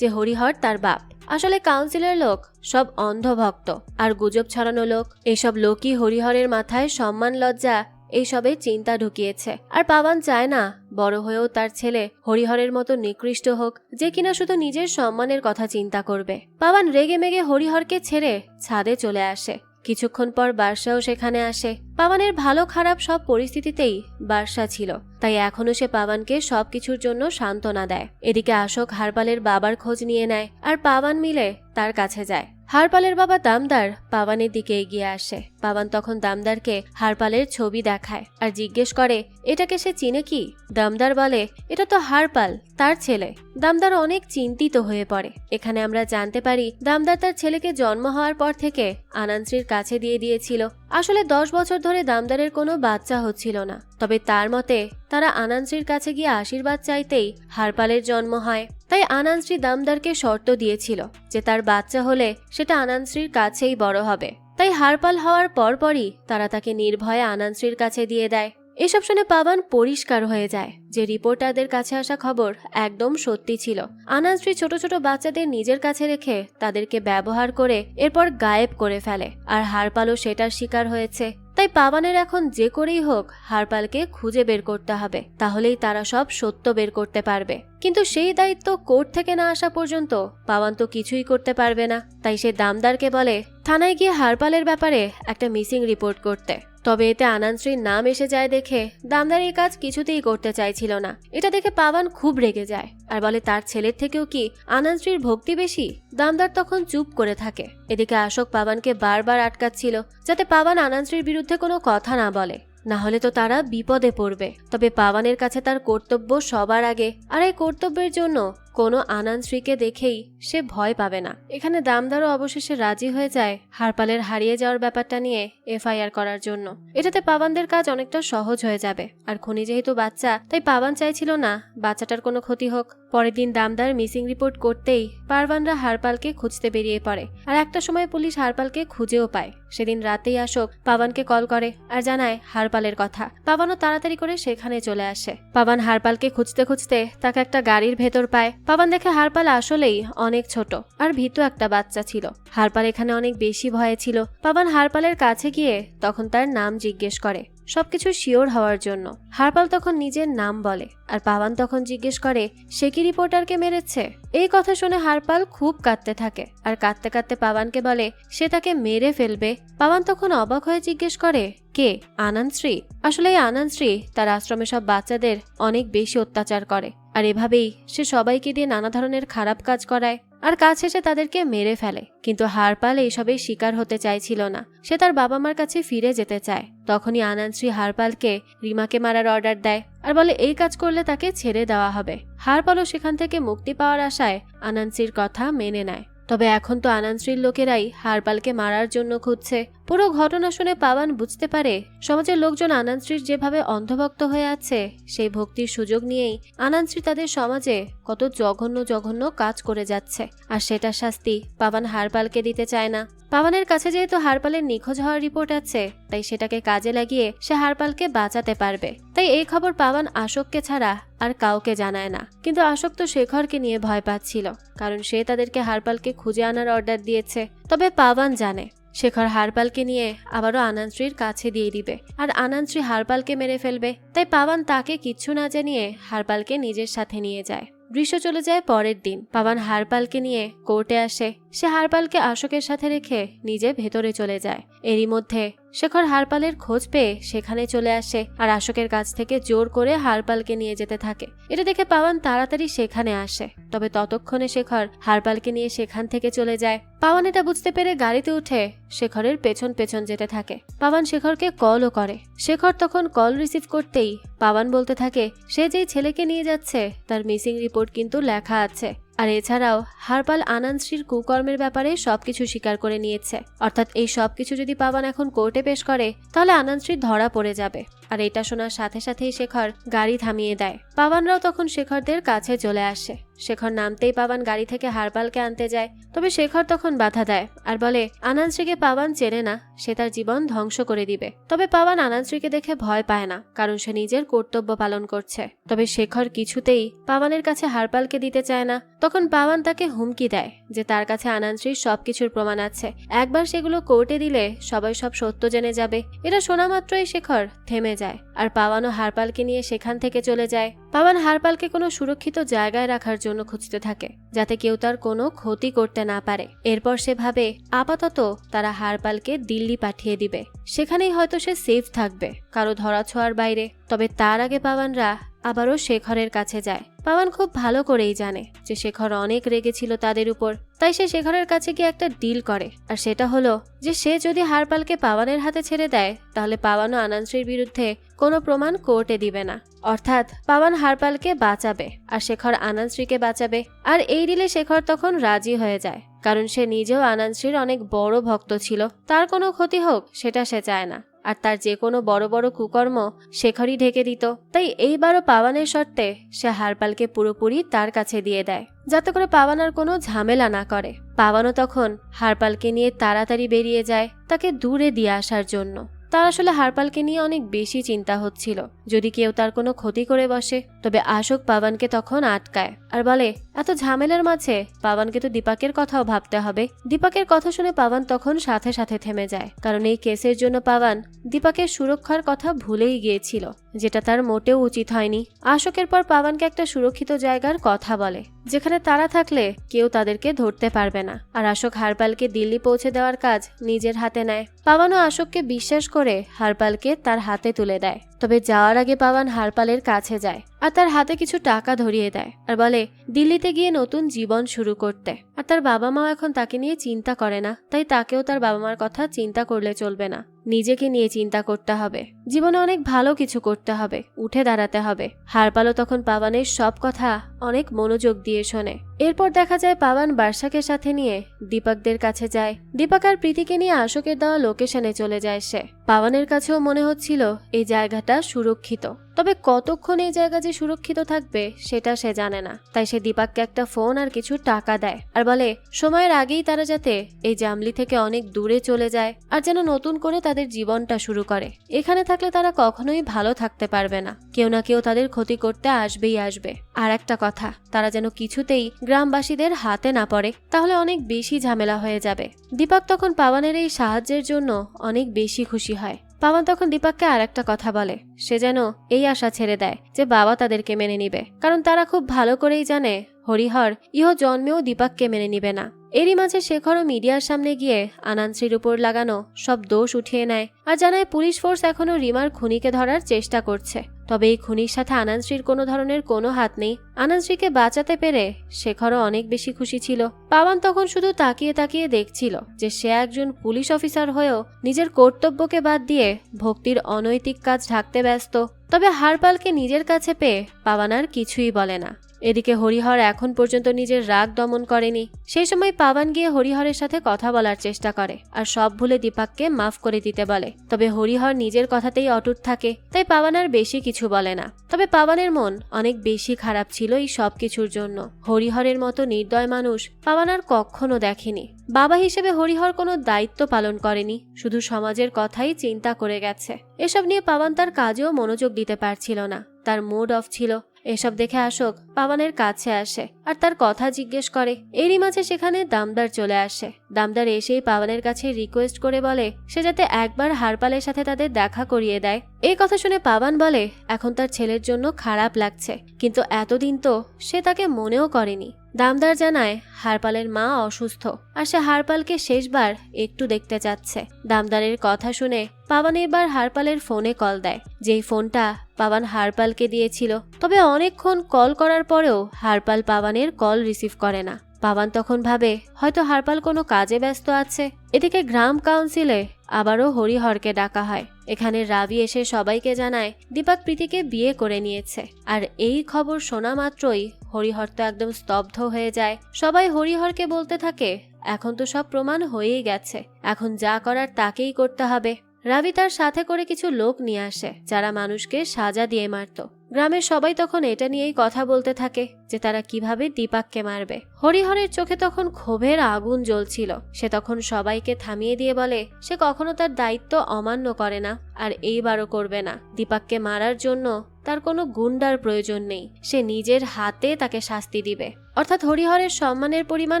যে হরিহর তার বাপ। আসলে কাউন্সিলর লোক সব অন্ধভক্ত আর গুজব ছড়ানো লোক। এসব লোকই হরিহরের মাথায় সম্মান লজ্জা এইসবের চিন্তা ঢুকিয়েছে। আর পাবন চায় না বড় হয়েও তার ছেলে হরিহরের মতো নিকৃষ্ট হোক, যে কিনা শুধু নিজের সম্মানের কথা চিন্তা করবে। পাবন রেগে মেগে হরিহরকে ছেড়ে ছাদে চলে আসে। কিছুক্ষণ পর বার্ষাও সেখানে আসে। পাবনের ভালো খারাপ সব পরিস্থিতিতেই বার্ষা ছিল, তাই এখনো সে পাবনকে সবকিছুর জন্য সান্ত্বনা দেয়। এদিকে আশোক হারপালের বাবার খোঁজ নিয়ে নেয় আর পাবন মিলে তার কাছে যায়। হারপালের বাবা দামদার পাবনের দিকে এগিয়ে আসে। পাবন তখন দামদারকে হারপালের ছবি দেখায় আর জিজ্ঞেস করে এটাকে সে চিনে কি। দামদার বলে এটা তো হারপাল, তার ছেলে। দামদার অনেক চিন্তিত হয়ে পড়ে। এখানে আমরা জানতে পারি দামদার তার ছেলেকে জন্ম হওয়ার পর থেকে আনান্ত্রীর কাছে দিয়ে দিয়েছিল। আসলে 10 বছর ধরে দামদারের কোনো বাচ্চা হচ্ছিল না, তবে তার মতে তারা আনান্ত্রীর কাছে গিয়ে আশীর্বাদ চাইতেই হারপালের জন্ম হয়। তাই আনান্ত্রী দামদারকে শর্ত দিয়েছিল যে তার বাচ্চা হলে সেটা আনান্ত্রীর কাছেই বড় হবে। তাই হারপাল হওয়ার পরপরই তারা তাকে নির্ভয়ে আনান্ত্রীর কাছে দিয়ে দেয়। এসব শুনে পাবন পরিষ্কার হয়ে যায় যে রিপোর্টারদের কাছে আসা খবর একদম সত্যি ছিল। আনান্ত্রী ছোট ছোট বাচ্চাদের নিজের কাছে রেখে তাদেরকে ব্যবহার করে এরপর গায়েব করে ফেলে, আর হারপালও সেটার শিকার হয়েছে। তাই পাবনের এখন যে করেই হোক হারপালকে খুঁজে বের করতে হবে, তাহলেই তারা সব সত্য বের করতে পারবে। কিন্তু সেই দায়িত্ব কোর্ট থেকে না আসা পর্যন্ত পাবন তো কিছুই করতে পারবে না। তাই সে দামদারকে বলে থানায় গিয়ে হারপালের ব্যাপারে একটা মিসিং রিপোর্ট করতে। তবে এতে আনান্ত্রীর নাম এসে যায় দেখে দামদার এই কাজ কিছুতেই করতে চাইছিল না। এটা দেখে পাবন খুব রেগে যায় আর বলে তার ছেলের থেকেও কি আনান্ত্রীর ভক্তি বেশি। দামদার তখন চুপ করে থাকে। এদিকে আশোক পাবনকে বারবার আটকাচ্ছিল যাতে পাবন আনান্ত্রীর বিরুদ্ধে কোনো কথা না বলে, না হলে তো তারা বিপদে পড়বে। তবে পাবনের কাছে তার কর্তব্য সবার আগে, আর এই কর্তব্যের জন্য কোনো আনান্ত্রীকে দেখেই সে ভয় পাবে না। এখানে দামদারও অবশেষে রাজি হয়ে যায় হারপালের হারিয়ে যাওয়ার ব্যাপারটা নিয়ে এফআইআর করার জন্য। এটাতে পাবনদের কাজ অনেকটা সহজ হয়ে যাবে। আর খনি যেহেতু বাচ্চা, তাই পাবন চাইছিল না বাচ্চাটার কোনো ক্ষতি হোক। পরের দিন দামদার মিসিং রিপোর্ট করতেই পারওয়ানরা হারপালকে খুঁজতে বেরিয়ে পড়ে, আর একটা সময় পুলিশ হারপালকে খুঁজেও পায়। সেদিন রাতেই আশোক পাবনকে কল করে আর জানায় হারপালের কথা। পাবনও তাড়াতাড়ি করে সেখানে চলে আসে। পাবন হারপালকে খুঁজতে খুঁজতে তাকে একটা গাড়ির ভেতর পায়। পাবন দেখে হারপাল আসলেই অনেক ছোট আর ভীতু একটা বাচ্চা ছিল। হারপাল এখানে অনেক বেশি ভয়ে ছিল। পাবন হারপালের কাছে গিয়ে তখন তার নাম জিজ্ঞেস করে সবকিছু শিওর হওয়ার জন্য। হারপাল তখন নিজের নাম বলে আর পাবন তখন জিজ্ঞেস করে সে কি রিপোর্টারকে মেরেছে। এই কথা শুনে হারপাল খুব কাঁদতে থাকে আর কাঁদতে কাঁদতে পাবনকে বলে সে তাকে মেরে ফেলবে। পাবন তখন অবাক হয়ে জিজ্ঞেস করে কে? আনান্ত্রী। আসলে এই আনান্ত্রী তার আশ্রমে সব বাচ্চাদের অনেক বেশি অত্যাচার করে, আর এভাবেই সে সবাইকে দিয়ে নানা ধরনের খারাপ কাজ করায় আর কাজ শেষে তাদেরকে মেরে ফেলে। কিন্তু হারপাল এইসবের শিকার হতে চাইছিল না। সে তার বাবা মার কাছে ফিরে যেতে চায়। তখনই আনান্ত্রী হারপালকে রিমাকে মারার অর্ডার দেয় আর বলে এই কাজ করলে তাকে ছেড়ে দেওয়া হবে। হারপালও সেখান থেকে মুক্তি পাওয়ার আশায় আনান্ত্রীর কথা মেনে নেয়। তবে এখন তো আনান্ত্রীর লোকেরাই হারপালকে মারার জন্য খুঁজছে। পুরো ঘটনা শুনে পাবন বুঝতে পারে সমাজের লোকজন আনান্ত্রীর যেভাবে অন্ধভক্ত হয়ে আছে, সেই ভক্তির সুযোগ নিয়েই আনান্ত্রী তাদের সমাজে কত জঘন্য জঘন্য কাজ করে যাচ্ছে, আর সেটার শাস্তি পাবন হারপালকে দিতে চায় না। পাবনের কাছে যেহেতু হারপালের নিখোঁজ হওয়ার রিপোর্ট আছে, তাই সেটাকে কাজে লাগিয়ে সে হারপালকে বাঁচাতে পারবে। তাই এই খবর পাবন আশোককে ছাড়া আর কাউকে জানায় না। কিন্তু আশোক তো শেখরকে নিয়ে ভয় পাচ্ছিল, কারণ সে তাদেরকে হারপালকে খুঁজে আনার অর্ডার দিয়েছে। তবে পাবন জানে শেখর হারপালকে নিয়ে আবারও আনান্ত্রীর কাছে দিয়ে দিবে আর আনান্ত্রী হারপালকে মেরে ফেলবে। তাই পাবন তাকে কিচ্ছু না জানিয়ে হারপালকে নিজের সাথে নিয়ে যায়। দৃশ্য চলে যায় পরের দিন। পাবন হারপালকে নিয়ে কোর্টে আসে। সে হারপালকে আশোকের সাথে রেখে নিজে ভেতরে চলে যায়। এরই মধ্যে শেখর হারপালের খোঁজ পেয়ে সেখানে চলে আসে আর আশোকের কাছ থেকে জোর করে হারপালকে নিয়ে যেতে থাকে। এটা দেখে পাওয়ান তাড়াতাড়ি সেখানে আসে, তবে ততক্ষণে শেখর হারপালকে নিয়ে সেখান থেকে চলে যায়। পাওয়ান এটা বুঝতে পেরে গাড়িতে উঠে শেখরের পেছন পেছন যেতে থাকে। পাওয়ান শেখরকে কলও করে। শেখর তখন কল রিসিভ করতেই পাওয়ান বলতে থাকে সে যেই ছেলেকে নিয়ে যাচ্ছে তার মিসিং রিপোর্ট কিন্তু লেখা আছে, আর এছাড়াও হারপাল আনন্দশ্রীর কুকর্মের ব্যাপারে সবকিছু স্বীকার করে নিয়েছে। অর্থাৎ এই সবকিছু যদি পাওয়ান এখন কোর্টে পেশ করে তাহলে আনন্দশ্রী ধরা পড়ে যাবে। আর এটা শোনার সাথে সাথেই শেখর গাড়ি থামিয়ে দেয়। পাওয়ানরাও তখন শেখরদের কাছে চলে আসে। শেখর নামতেই পাওয়ান গাড়ি থেকে হারপালকে আনতে যায়, তবে শেখর তখন বাধা দেয় আর বলে আনন্দশ্রীকে পাওয়ান চেনে না, সে তার জীবন ধ্বংস করে দিবে। তবে পাওয়ান আনন্দশ্রীকে দেখে ভয় পায় না, কারণ সে নিজের কর্তব্য পালন করছে। তবে শেখর কিছুতেই পাওয়ানের কাছে হারপালকে দিতে চায় না। তখন পাওয়ান তাকে হুমকি দেয় যে তার কাছে আনন্দশ্রীর সবকিছুর প্রমাণ আছে, একবার সেগুলো কোর্টে দিলে সবাই সব সত্য জেনে যাবে। এটা শোনা মাত্রই শেখর থেমে যায় আর পাওয়ানও হারপালকে নিয়ে সেখান থেকে চলে যায়। পাওয়ান হারপালকে কোনো সুরক্ষিত জায়গায় রাখার জন্য খুঁজতে থাকে, যাতে কেউ তার কোনো ক্ষতি করতে না পারে। এরপর সে ভাবে আপাতত তারা হারপালকে দিল্লি পাঠিয়ে দিবে, সেখানেই হয়তো সে সেফ থাকবে, কারো ধরাছোঁয়ার বাইরে। তবে তার আগে পাওয়ানরা আবারও শেখরের কাছে যায়। পাওয়ান খুব ভালো করেই জানে যে শেখর অনেক রেগেছিল তাদের উপর, তাই সে শেখরের কাছে গিয়ে একটা ডিল করে, আর সেটা হলো যে সে যদি হারপালকে পাওয়ানের হাতে ছেড়ে দেয় তাহলে পাওয়ানও আনন্দশ্রীর বিরুদ্ধে কোনো প্রমাণ কোর্টে দিবে না। অর্থাৎ পাওয়ান হারপালকে বাঁচাবে আর শেখর আনন্দশ্রীকে বাঁচাবে। আর এই ডিলে শেখর তখন রাজি হয়ে যায়, কারণ সে নিজেও আনন্দশ্রীর অনেক বড় ভক্ত ছিল। তার কোনো ক্ষতি হোক সেটা সে চায় না, আর তার যে কোনো বড় বড় কুকর্ম শেখরই ঢেকে দিত। তাই এইবারও পাওয়ানের শর্তে সে হারপালকে পুরোপুরি তার কাছে দিয়ে দেয়, যাতে করে পাওয়ান আর কোনো ঝামেলা না করে। পাওয়ানও তখন হারপালকে নিয়ে তাড়াতাড়ি বেরিয়ে যায় তাকে দূরে দিয়ে আসার জন্য। তার আসলে হারপালকে নিয়ে অনেক বেশি চিন্তা হচ্ছিল, যদি কেউ তার কোনো ক্ষতি করে বসে। তবে আশোক পাওয়ানকে তখন আটকায় আর বলে এত ঝামেলার মাঝে পাওয়ানকে তো দীপাকের কথাও ভাবতে হবে। দীপাকের কথা শুনে পাওয়ান তখন সাথে সাথে থেমে যায়, কারণ এই কেসের জন্য পাওয়ান দীপাকের সুরক্ষার কথা ভুলেই গিয়েছিল, যেটা তার মোটেও উচিত হয়নি। আশোকের পর পাওয়ানকে একটা সুরক্ষিত জায়গার কথা বলে, যেখানে তারা থাকলে কেউ তাদেরকে ধরতে পারবে না। আর আশোক হারপালকে দিল্লি পৌঁছে দেওয়ার কাজ নিজের হাতে নেয়। পাওয়ানও আশোককে বিশ্বাস করে হারপালকে তার হাতে তুলে দেয়। তবে যাওয়ার আগে পাওয়ান হারপালের কাছে যায় আর তার হাতে কিছু টাকা ধরিয়ে দেয় আর বলে দিল্লিতে গিয়ে নতুন জীবন শুরু করতে। আর তার বাবা মাও এখন তাকে নিয়ে চিন্তা করে না, তাই তাকেও তার বাবা মার কথা চিন্তা করলে চলবে না, নিজেকে নিয়ে চিন্তা করতে হবে। জীবনে অনেক ভালো কিছু করতে হবে, উঠে দাঁড়াতে হবে। হারপালও তখন পাওয়ানের সব কথা অনেক মনোযোগ দিয়ে শোনে। এরপর দেখা যায় পাওয়ান বার্ষাকে সাথে নিয়ে দীপকদের কাছে যায়। দীপক আর প্রীতিকে নিয়ে আশোকের দেওয়া লোকেশনে চলে যায় সে। পাওয়ানের কাছেও মনে হচ্ছিল এই জায়গাটা সুরক্ষিত, তবে কতক্ষণ এই জায়গা যে সুরক্ষিত থাকবে সেটা সে জানে না। তাই সে দীপককে একটা ফোন আর কিছু টাকা দেয় আর বলে সময়ের আগেই তারা যাতে এই জামলি থেকে অনেক দূরে চলে যায় আর যেন নতুন করে তাদের জীবনটা শুরু করে। এখানে থাকলে তারা কখনোই ভালো থাকতে পারবে না, কেউ না কেউ তাদের ক্ষতি করতে আসবেই আসবে। আর একটা কথা, তারা যেন কিছুতেই গ্রামবাসীদের হাতে না পড়ে, তাহলে অনেক বেশি ঝামেলা হয়ে যাবে। দীপক তখন পাওয়ানের এই সাহায্যের জন্য অনেক বেশি খুশি হয়। পাওয়ান তখন দীপককে আর একটা কথা বলে, সে যেন এই আশা ছেড়ে দেয় যে বাবা তাদেরকে মেনে নিবে, কারণ তারা খুব ভালো করেই জানে হরিহর ইহ জন্মেও দীপককে মেনে নিবে না। এরই মাঝে শেখরও মিডিয়ার সামনে গিয়ে আনন্দশ্রীর উপর লাগানো সব দোষ উঠিয়ে নেয় আর জানায় পুলিশ ফোর্স এখনো রিমার খুনিকে ধরার চেষ্টা করছে। তবে এই খুনির সাথে আনন্দশ্রীর কোনো ধরনের কোনো হাত নেই। আনন্দশ্রীকে বাঁচাতে পেরে শেখরও অনেক বেশি খুশি ছিল। পাওয়ান তখন শুধু তাকিয়ে তাকিয়ে দেখছিল যে সে একজন পুলিশ অফিসার হয়েও নিজের কর্তব্যকে বাদ দিয়ে ভক্তির অনৈতিক কাজ ঢাকতে ব্যস্ত। তবে হারপালকে নিজের কাছে পেয়ে পাওয়ান আর কিছুই বলে না। এদিকে হরিহর এখন পর্যন্ত নিজের রাগ দমন করেনি। সেই সময় পাওয়ান গিয়ে হরিহরের সাথে কথা বলার চেষ্টা করে আর সব ভুলে দীপককে মাফ করে দিতে বলে। তবে হরিহর নিজের কথাতেই অটুট থাকে, তাই পাওয়ান আর বেশি কিছু বলে না। তবে পাওয়ানের মন অনেক বেশি খারাপ ছিল এই সব কিছুর জন্য। হরিহরের মতো নির্দয় মানুষ পাওয়ান আর কখনো দেখেনি। বাবা হিসেবে হরিহর কোনো দায়িত্ব পালন করেনি, শুধু সমাজের কথাই চিন্তা করে গেছে। এসব নিয়ে পাওয়ান তার কাজেও মনোযোগ দিতে পারছিল না, তার মুড অফ ছিল। এসব দেখে আশোক পাবনের কাছে আসে আর তার কথা জিজ্ঞেস করে। এরই মাঝে সেখানে দামদার চলে আসে। দামদার এসেই পাবনের কাছে রিকোয়েস্ট করে বলে সে যাতে একবার হারপালের সাথে তাদের দেখা করিয়ে দেয়। এই কথা শুনে পাবন বলে এখন তার ছেলের জন্য খারাপ লাগছে, কিন্তু এতদিন তো সে তাকে মনেও করেনি। দামদার জানায় হারপালের মা অসুস্থ আর সে হারপালকে শেষবার একটু দেখতে চাচ্ছে। দামদারের কথা শুনে পাবন এবার হারপালের ফোনে কল দেয়, যেই ফোনটা পাবন হারপালকে দিয়েছিল। তবে অনেকক্ষণ কল করার পরেও হারপাল পাবনের কল রিসিভ করে না। পাবন তখন ভাবে হয়তো হারপাল কোনো কাজে ব্যস্ত আছে। এদিকে গ্রাম কাউন্সিলে আবারও হরিহরকে ডাকা হয়। এখানে রাবি এসে সবাইকে জানায় দীপক প্রীতিকে বিয়ে করে নিয়েছে। আর এই খবর শোনা মাত্রই হরিহর তো একদম স্তব্ধ হয়ে যায়। সবাই হরিহরকে বলতে থাকে এখন তো সব প্রমাণ হয়েই গেছে, এখন যা করার তাকেই করতে হবে। রাবি তার সাথে করে কিছু লোক নিয়ে আসে যারা মানুষকে সাজা দিয়ে মারত। গ্রামের সবাই তখন এটা নিয়েই কথা বলতে থাকে যে তারা কিভাবে দীপককে মারবে। হরিহরের চোখে তখন ক্ষোভের আগুন জ্বলছিল। সে তখন সবাইকে থামিয়ে দিয়ে বলে সে কখনো তার দায়িত্ব অমান্য করে না আর এইবারও করবে না। দীপককে মারার জন্য তার কোনো গুন্ডার প্রয়োজন নেই, সে নিজের হাতে তাকে শাস্তি দিবে। অর্থাৎ হরিহরের সম্মানের পরিমাণ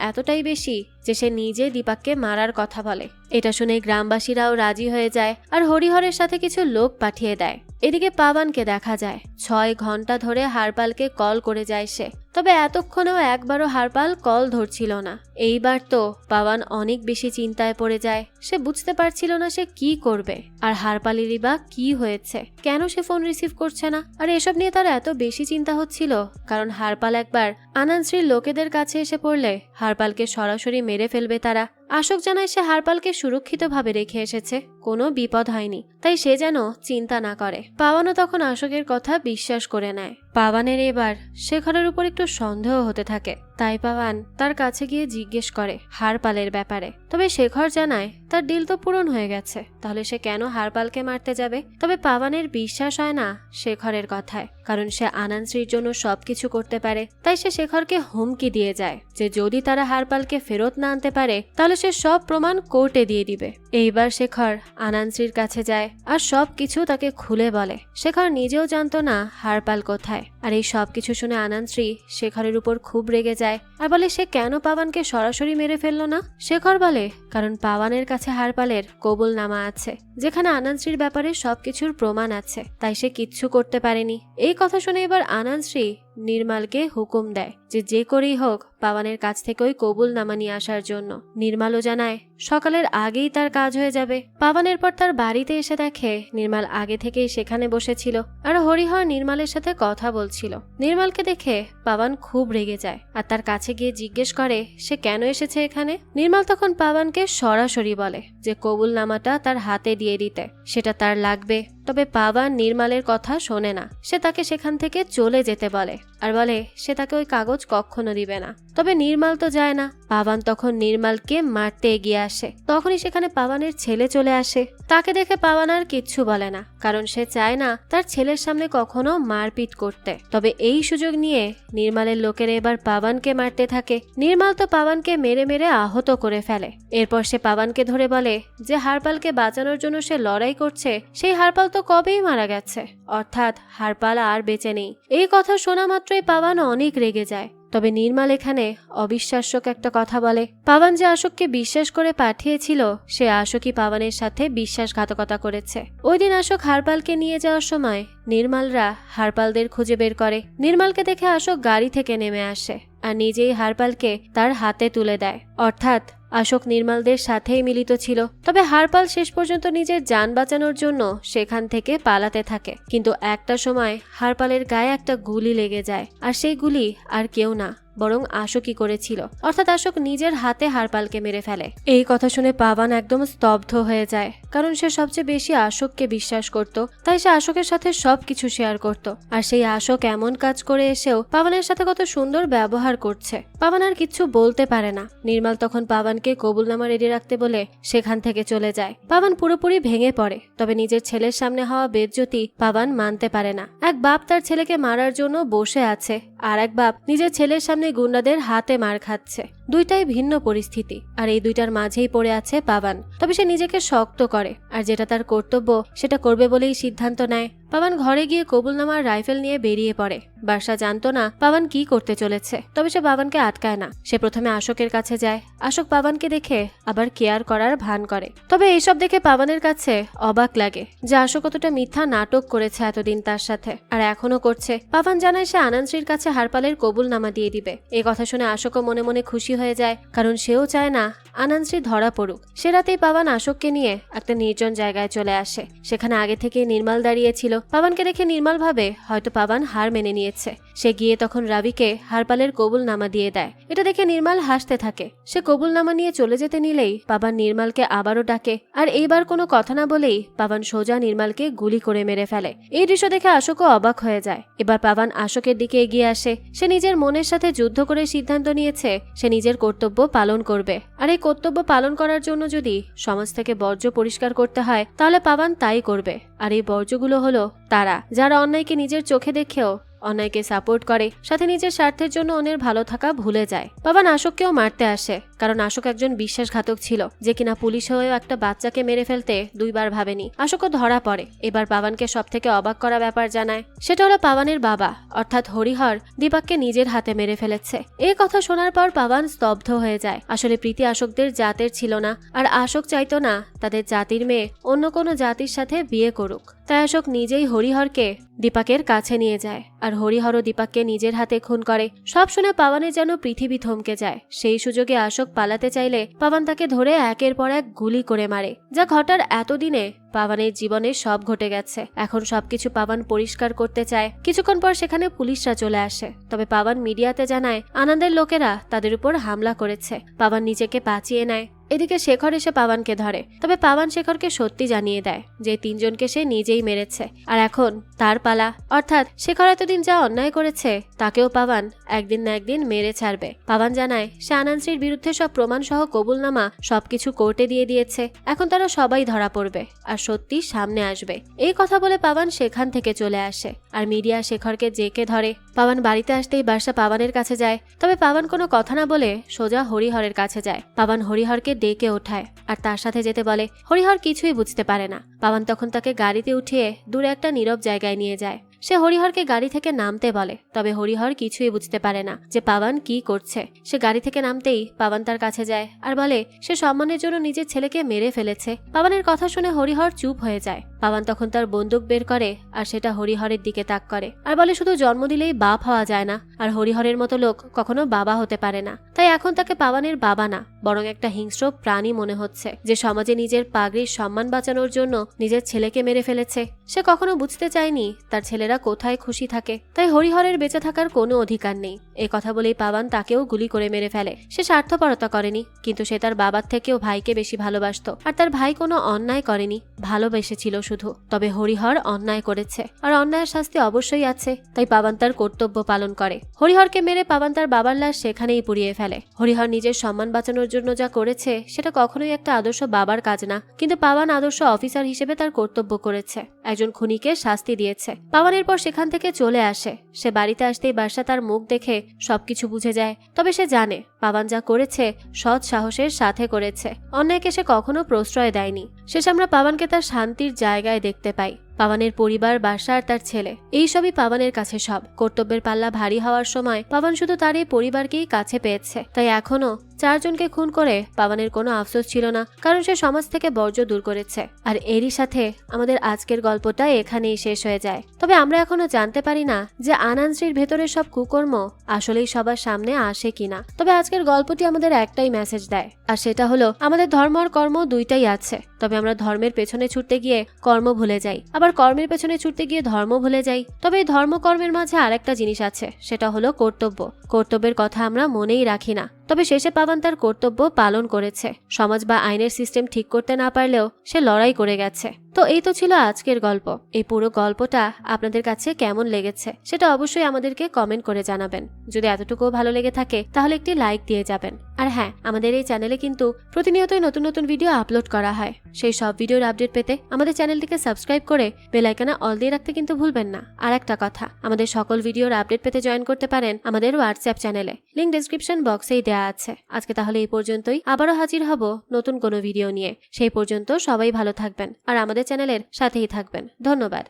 এতটাই বেশি যে সে নিজে দীপককে মারার কথা বলে। এটা শুনে গ্রামবাসীরাও রাজি হয়ে যায় আর হরিহরের সাথে কিছু লোক পাঠিয়ে দেয়। এদিকে পাবনকে দেখা যায় 6 ঘন্টা ধরে হারপালকে কল করে যায় সে, তবে এতক্ষণেও একবারও হারপাল কল ধরছিল না। এইবার তো পাবন অনেক বেশি চিন্তায় পড়ে যায়। সে বুঝতে পারছিল না সে কি করবে আর হারপালেরই বা কি হয়েছে, কেন সে ফোন রিসিভ করছে না। আর এসব নিয়ে তার এত বেশি চিন্তা হচ্ছিল কারণ হারপাল একবার আনানশ্রীর লোকেদের কাছে এসে পড়লে হারপালকে সরাসরি মেরে ফেলবে তারা। আশোক জানায় সে হারপালকে সুরক্ষিতভাবে রেখে এসেছে, কোনো বিপদ হয়নি, তাই সে যেন চিন্তা না করে। পাবনও তখন আশোকের কথা বিশ্বাস করে নেয়। পাবনের এবার শেখরের উপর একটু সন্দেহ হতে থাকে, তাই পাবন তার কাছে গিয়ে জিজ্ঞেস করে হারপালের ব্যাপারে। তবে শেখর জানায় তার ডিল তো পূরণ হয়ে গেছে, তাহলে সে কেন হারপালকে মারতে যাবে। তবে পাবনের বিশ্বাস হয় না শেখরের কথায়, কারণ সে আনানশ্রীর জন্য সবকিছু করতে পারে। তাই সে শেখরকে হুমকি দিয়ে যায় যে যদি তারা হারপালকে ফেরত না আনতে পারে তাহলে সে সব প্রমাণ কোর্টে দিয়ে দিবে। এইবার শেখর আনানশ্রীর কাছে যায় আর সবকিছু তাকে খুলে বলে। শেখর নিজেও জানতো না হারপাল কোথায়। আর এই সবকিছু শুনে আনানশ্রী শেখরের উপর খুব রেগে যায় আর বলে সে কেন পাবনকে সরাসরি মেরে ফেললো না। শেখর বলে কারণ পাবনের কাছে হারপালের কবুলনামা আছে, যেখানে আনানশ্রীর ব্যাপারে সবকিছুর প্রমাণ আছে, তাই সে কিচ্ছু করতে পারেনি। এই কথা শুনে এবার আনানশ্রী নির্মালকে হুকুম দেয় যে যে করেই হোক পাবনের কাছ থেকে ওই কবুলনামা নিয়ে আসার জন্য। নির্মালও জানায় সকালের আগেই তার কাজ হয়ে যাবে। পাবনের পর তার বাড়িতে এসে দেখে নির্মাল আগে থেকেই সেখানে বসেছিল আর হরিহর নির্মালের সাথে কথা বলছিল। নির্মালকে দেখে পাবন খুব রেগে যায় আর তার কাছে গিয়ে জিজ্ঞেস করে সে কেন এসেছে এখানে। নির্মাল তখন পাবনকে সরাসরি বলে যে কবুলনামাটা তার হাতে দিয়ে দিতে, সেটা তার লাগবে। তবে পাবন নির্মালের কথা শোনে না, সে তাকে সেখান থেকে চলে যেতে বলে আর বলে সে তাকে ওই কাগজ কখনো দিবে না। তবে নির্মাল তো যায় না। পাবন তখন নির্মালকে মারতে এগিয়ে আসে, তখনই সেখানে পাবনের ছেলে চলে আসে। তাকে দেখে পাবন আর কিচ্ছু বলে না, কারণ সে চায় না তার ছেলের সামনে কখনো মারপিট করতে। তবে এই সুযোগ নিয়ে নির্মালের লোকেরা এবার পাবনকে মারতে থাকে। নির্মাল তো পাবনকে মেরে মেরে আহত করে ফেলে। এরপর সে পাবনকে ধরে বলে যে হারপালকে বাঁচানোর জন্য সে লড়াই করছে, সেই হারপাল তো কবেই মারা গেছে, অর্থাৎ হারপাল আর বেঁচে নেই। এই কথা শোনা মাত্রই পাবন অনেক রেগে যায়। তবে নির্মাল এখানে অবিশ্বাস্যক একটা কথা বলে। পাবন যে আশোককে বিশ্বাস করে পাঠিয়েছিল সে আশোকই পাবনের সাথে বিশ্বাসঘাতকতা করেছে। ওই দিন আশোক হারপালকে নিয়ে যাওয়ার সময় নির্মালরা হারপালদের খুঁজে বের করে। নির্মালকে দেখে আশোক গাড়ি থেকে নেমে আসে আর নিজেই হারপালকে তার হাতে তুলে দেয়। অর্থাৎ আশোক নির্মালদের সাথেই মিলিত ছিল। তবে হারপাল শেষ পর্যন্ত নিজের যান বাঁচানোর জন্য সেখান থেকে পালাতে থাকে, কিন্তু একটা সময় হারপালের গায়ে একটা গুলি লেগে যায় আর সেই গুলি আর কেউ না বরং আশোকই করেছিল। অর্থাৎ আশোক নিজের হাতে হারপালকে মেরে ফেলে। এই কথা শুনে পাবন একদম স্তব্ধ হয়ে যায়, কারণ সে সবচেয়ে বেশি আশোককে বিশ্বাস করত, তাই সে আশোকের সাথে সবকিছু শেয়ার করত। আর সেই আশোক এমন কাজ করে এসেও পাবনের সাথে কত সুন্দর ব্যবহার করছে, পাবন আর কিচ্ছু বলতে পারে না। নির্মাল তখন পাবনকে কবুলনামা রেডি রাখতে বলে সেখান থেকে চলে যায়। পাবন পুরোপুরি ভেঙে পড়ে। তবে নিজের ছেলের সামনে হওয়া বেজ্জতি পাবন মানতে পারে না। এক বাপ তার ছেলেকে মারার জন্য বসে আছে, আর এক বাপ নিজের ছেলের সামনে গুন্ডাদের হাতে মার খাচ্ছে। দুইটাই ভিন্ন পরিস্থিতি, আর এই দুইটার মাঝেই পড়ে আছে পাবন। তবে সে নিজেকে শক্ত করে আর যেটা তার কর্তব্য সেটা করবে বলেই সিদ্ধান্ত নেয়। পাবান ঘরে গিয়ে কবুলনামার রাইফেল নিয়ে বেরিয়ে পড়ে। বর্ষা জানতো না পাবান কি করতে চলেছে, তবে সে পাবানকে আটকায় না। সে প্রথমে আশোকের কাছে যায়। আশোক পাবানকে দেখে আবার কেয়ার করার ভান করে। তবে এইসব দেখে পাবানের কাছে অবাক লাগে যে আশোক কতটা মিথ্যা নাটক করেছে এতদিন তার সাথে, আর এখনো করছে। পাবান জানায় সে আনানশ্রীর কাছে হারপালের কবুলনামা দিয়ে দিবে। এই কথা শুনে আশোকও মনে মনে খুশি হয়ে যায়, কারণ সেও চায় না আনানশ্রী ধরা পড়ুক। সে রাতেই পাবান আশোককে নিয়ে একটা নির্জন জায়গায় চলে আসে। সেখানে আগে থেকে নির্মাল দাঁড়িয়েছিল। পাবানকে দেখে নির্মাল ভাবে হয়তো পাবান হার মেনে নিয়েছে। সে গিয়ে তখন রাবিকে হারপালের কবুলনামা দিয়ে দেয়। এটা দেখে নির্মাল হাসতে থাকে। সে কবুলনামা নিয়ে চলে যেতে নিলেই পাবান নির্মালকে আবারও ডাকে, আর এইবার কোনো কথা না বলেই পাবান সোজা নির্মালকে গুলি করে মেরে ফেলে। এই দৃশ্য দেখে আশোকও অবাক হয়ে যায়। এবার পাবান আশোকের দিকে এগিয়ে আসে। সে নিজের মনের সাথে যুদ্ধ করে সিদ্ধান্ত নিয়েছে সে নিজের কর্তব্য পালন করবে, আর এই কর্তব্য পালন করার জন্য যদি সমাজ থেকে বর্জ্য পরিষ্কার করতে হয় তাহলে পাবান তাই করবে। আর এই বর্জ্যগুলো হলো তারা যারা অন্যায়কে নিজের চোখে দেখেও অন্যায়কে সাপোর্ট করে, সাথে নিজের স্বার্থের জন্য অন্যের ভালো থাকা ভুলে যায়। পাবান আশোককেও মারতে আসে, কারণ আশোক একজন বিশ্বাসঘাতক ছিল যে কিনা পুলিশ হয়েও একটা বাচ্চাকে মেরে ফেলতে দুইবার ভাবেনি। আশোকও ধরা পড়ে। এবার পাবানকে সব থেকে অবাক করা ব্যাপার জানায়। সেটা হলো পাবানের বাবা অর্থাৎ হরিহর দীপককে নিজের হাতে মেরে ফেলেছে। এই কথা শোনার পর পাবান স্তব্ধ হয়ে যায়। আসলে প্রীতি আশোকদের জাতের ছিল না, আর আশোক চাইতো না তাদের জাতির মেয়ে অন্য কোনো জাতির সাথে বিয়ে করুক। তাই আশোক নিজেই হরিহরকে দীপকের কাছে নিয়ে যায়, আর হরিহরও দীপককে নিজের হাতে খুন করে। সব শুনে পাবানের যেন পৃথিবী থমকে যায়। সেই সুযোগে আশোক পালাতে চাইলে পাবান তাকে ধরে একের পর এক গুলি করে মারে। যা ঘটার এতদিনে পাবানের জীবনে সব ঘটে গেছে। এখন সবকিছু পাবান পরিষ্কার করতে চায়। কিছুক্ষণ পর সেখানে পুলিশরা চলে আসে। তবে পাবান মিডিয়াতে জানায় আনন্দের লোকেরা তাদের উপর হামলা করেছে। পাবান নিজেকে বাঁচিয়ে নেয়। এদিকে শেখর এসে পাবানকে ধরে। তবে পাবান শেখরকে সত্যি জানিয়ে দেয় যে তিনজনকে সে নিজেই মেরেছে, আর এখন তার পালা। অর্থাৎ শেখর এতদিন যা অন্যায় করেছে তাকেও পাবান একদিন না একদিন মেরে ছাড়বে। পাবান জানায় সে আনানশ্রীর বিরুদ্ধে সব প্রমাণ সহ কবুলনামা সবকিছু কোর্টে দিয়ে দিয়েছে। এখন তারা সবাই ধরা পড়বে আর সত্যি সামনে আসবে। এই কথা বলে পাবান সেখান থেকে চলে আসে, আর মিডিয়া শেখরকে জেকে ধরে। পাবান বাড়িতে আসতেই বর্ষা পাবানের কাছে যায়। তবে পাবান কোনো কথা না বলে সোজা হরিহরের কাছে যায়। পাবান হরিহরকে ডেকে ওঠায় আর তার সাথে যেতে বলে। হরিহর কিছুই বুঝতে পারে না। পাবান তখন তাকে গাড়িতে উঠিয়ে দূরে একটা নীরব জায়গায় নিয়ে যায়। সে হরিহরকে গাড়ি থেকে নামতে বলে। তবে হরিহর কিছুই বুঝতে পারে না যে পাবান কি করছে। সে গাড়ি থেকে নামতেই পাবান তার কাছে যায় আর বলে সে সম্মানের জন্য নিজের ছেলেকে মেরে ফেলেছে। পাবানের কথা শুনে হরিহর চুপ হয়ে যায়। পাবান তখন তার বন্দুক বের করে আর সেটা হরিহরের দিকে তাক করে আর বলে শুধু জন্ম দিলেই বাপ হওয়া যায় না, আর হরিহরের মতো লোক কখনো বাবা হতে পারে না। তাই এখন তাকে পাবানের বাবা না বরং একটা হিংস্র প্রাণী মনে হচ্ছে, যে সমাজে নিজের পাগড়ির সম্মান বাঁচানোর জন্য নিজের ছেলেকে মেরে ফেলেছে। সে কখনো বুঝতে চায়নি তার ছেলেরা কোথায় খুশি থাকে। তাই হরিহরের বেঁচে থাকার কোনো অধিকার নেই। এই কথা বলেই পাবান তাকেও গুলি করে মেরে ফেলে। সে স্বার্থপরতা করেনি, কিন্তু সে তার বাবার থেকেও ভাইকে বেশি ভালোবাসতো, আর তার ভাই কোনো অন্যায় করেনি, ভালোবেসেছিল শুধু। তবে হরিহর অন্যায় করেছে, আর অন্যায়ের শাস্তি অবশ্যই আছে। তাই পাবান তার কর্তব্য পালন করে। হরিহরকে মেরে পাবান তার বাবার লাশ সেখানেই পুড়িয়ে ফেলে। হরিহর নিজের সম্মান বাঁচানোর জন্য যা করেছে সেটা কখনোই একটা আদর্শ বাবার কাজ না, কিন্তু পাবান আদর্শ অফিসার হিসেবে তার কর্তব্য করেছে। একজন খুনিকে শাস্তি দিয়েছে। পাবানের পর সেখান থেকে চলে আসে। সে বাড়িতে আসতেই বর্ষা তার মুখ দেখে সবকিছু বুঝে যায়। তবে সে জানে পাবান যা করেছে সৎ সাহসের সাথে করেছে। অন্যায়কে সে কখনো প্রশ্রয় দেয়নি। শেষে আমরা পাবানকে তার শান্তির জায়গায় দেখতে পাই। পাবানের পরিবার, বর্ষা আর তার ছেলে, এইসবই পাবানের কাছে সব। কর্তব্যের পাল্লা ভারী হওয়ার সময় পাবান শুধু তার এই পরিবারকেই কাছে পেয়েছে। তাই এখনো 4 জনকে খুন করে পাবানের কোনো আফসোস ছিল না, কারণ সে সমাজ থেকে বর্জ্য দূর করেছে। আর এরই সাথে আমাদের আজকের গল্পটা এখানেই শেষ হয়ে যায়। তবে আমরা এখনো জানতে পারি না যে আনানশ্রীর ভেতরের সব কুকর্ম আসলেই সবার সামনে আসে কিনা। তবে আজকের গল্পটি আমাদের একটাই মেসেজ দেয়, আর সেটা হলো আমাদের ধর্ম আর কর্ম দুইটাই আছে। তবে আমরা ধর্মের পেছনে ছুটতে গিয়ে কর্ম ভুলে যাই, আবার কর্মের পেছনে ছুটতে গিয়ে ধর্ম ভুলে যাই। তবে এই ধর্ম কর্মের মাঝে আরেকটা জিনিস আছে, সেটা হলো কর্তব্য। কর্তব্যের কথা আমরা মনেই রাখি না। তবে শেষে পাবান তার কর্তব্য পালন করেছে। সমাজ বা আইনের সিস্টেম ঠিক করতে না পারলেও সে লড়াই করে গেছে। তো এই তো ছিল আজকের গল্প। এই পুরো গল্পটা আপনাদের কাছে কেমন লেগেছে সেটা অবশ্যই আমাদেরকে কমেন্ট করে জানাবেন। যদি এতটুকুও ভালো লেগে থাকে তাহলে একটি লাইক দিয়ে যাবেন। আর হ্যাঁ, আমাদের এই চ্যানেলে কিন্তু প্রতিনিয়তই নতুন নতুন ভিডিও আপলোড করা হয়। সেই সব ভিডিওর আপডেট পেতে আমাদের চ্যানেলটিকে সাবস্ক্রাইব করে বেল আইকনে অল দিয়ে রাখতে কিন্তু ভুলবেন না। আর একটা কথা, আমাদের সকল ভিডিওর আপডেট পেতে জয়েন করতে পারেন আমাদের হোয়াটসঅ্যাপ চ্যানেলে, লিংক ডেসক্রিপশন বক্সেই দেওয়া আছে। আজকে তাহলে এই পর্যন্তই। আবারও হাজির হব নতুন কোনো ভিডিও নিয়ে। সেই পর্যন্ত সবাই ভালো থাকবেন আর আমাদের চ্যানেলের সাথেই থাকবেন। ধন্যবাদ।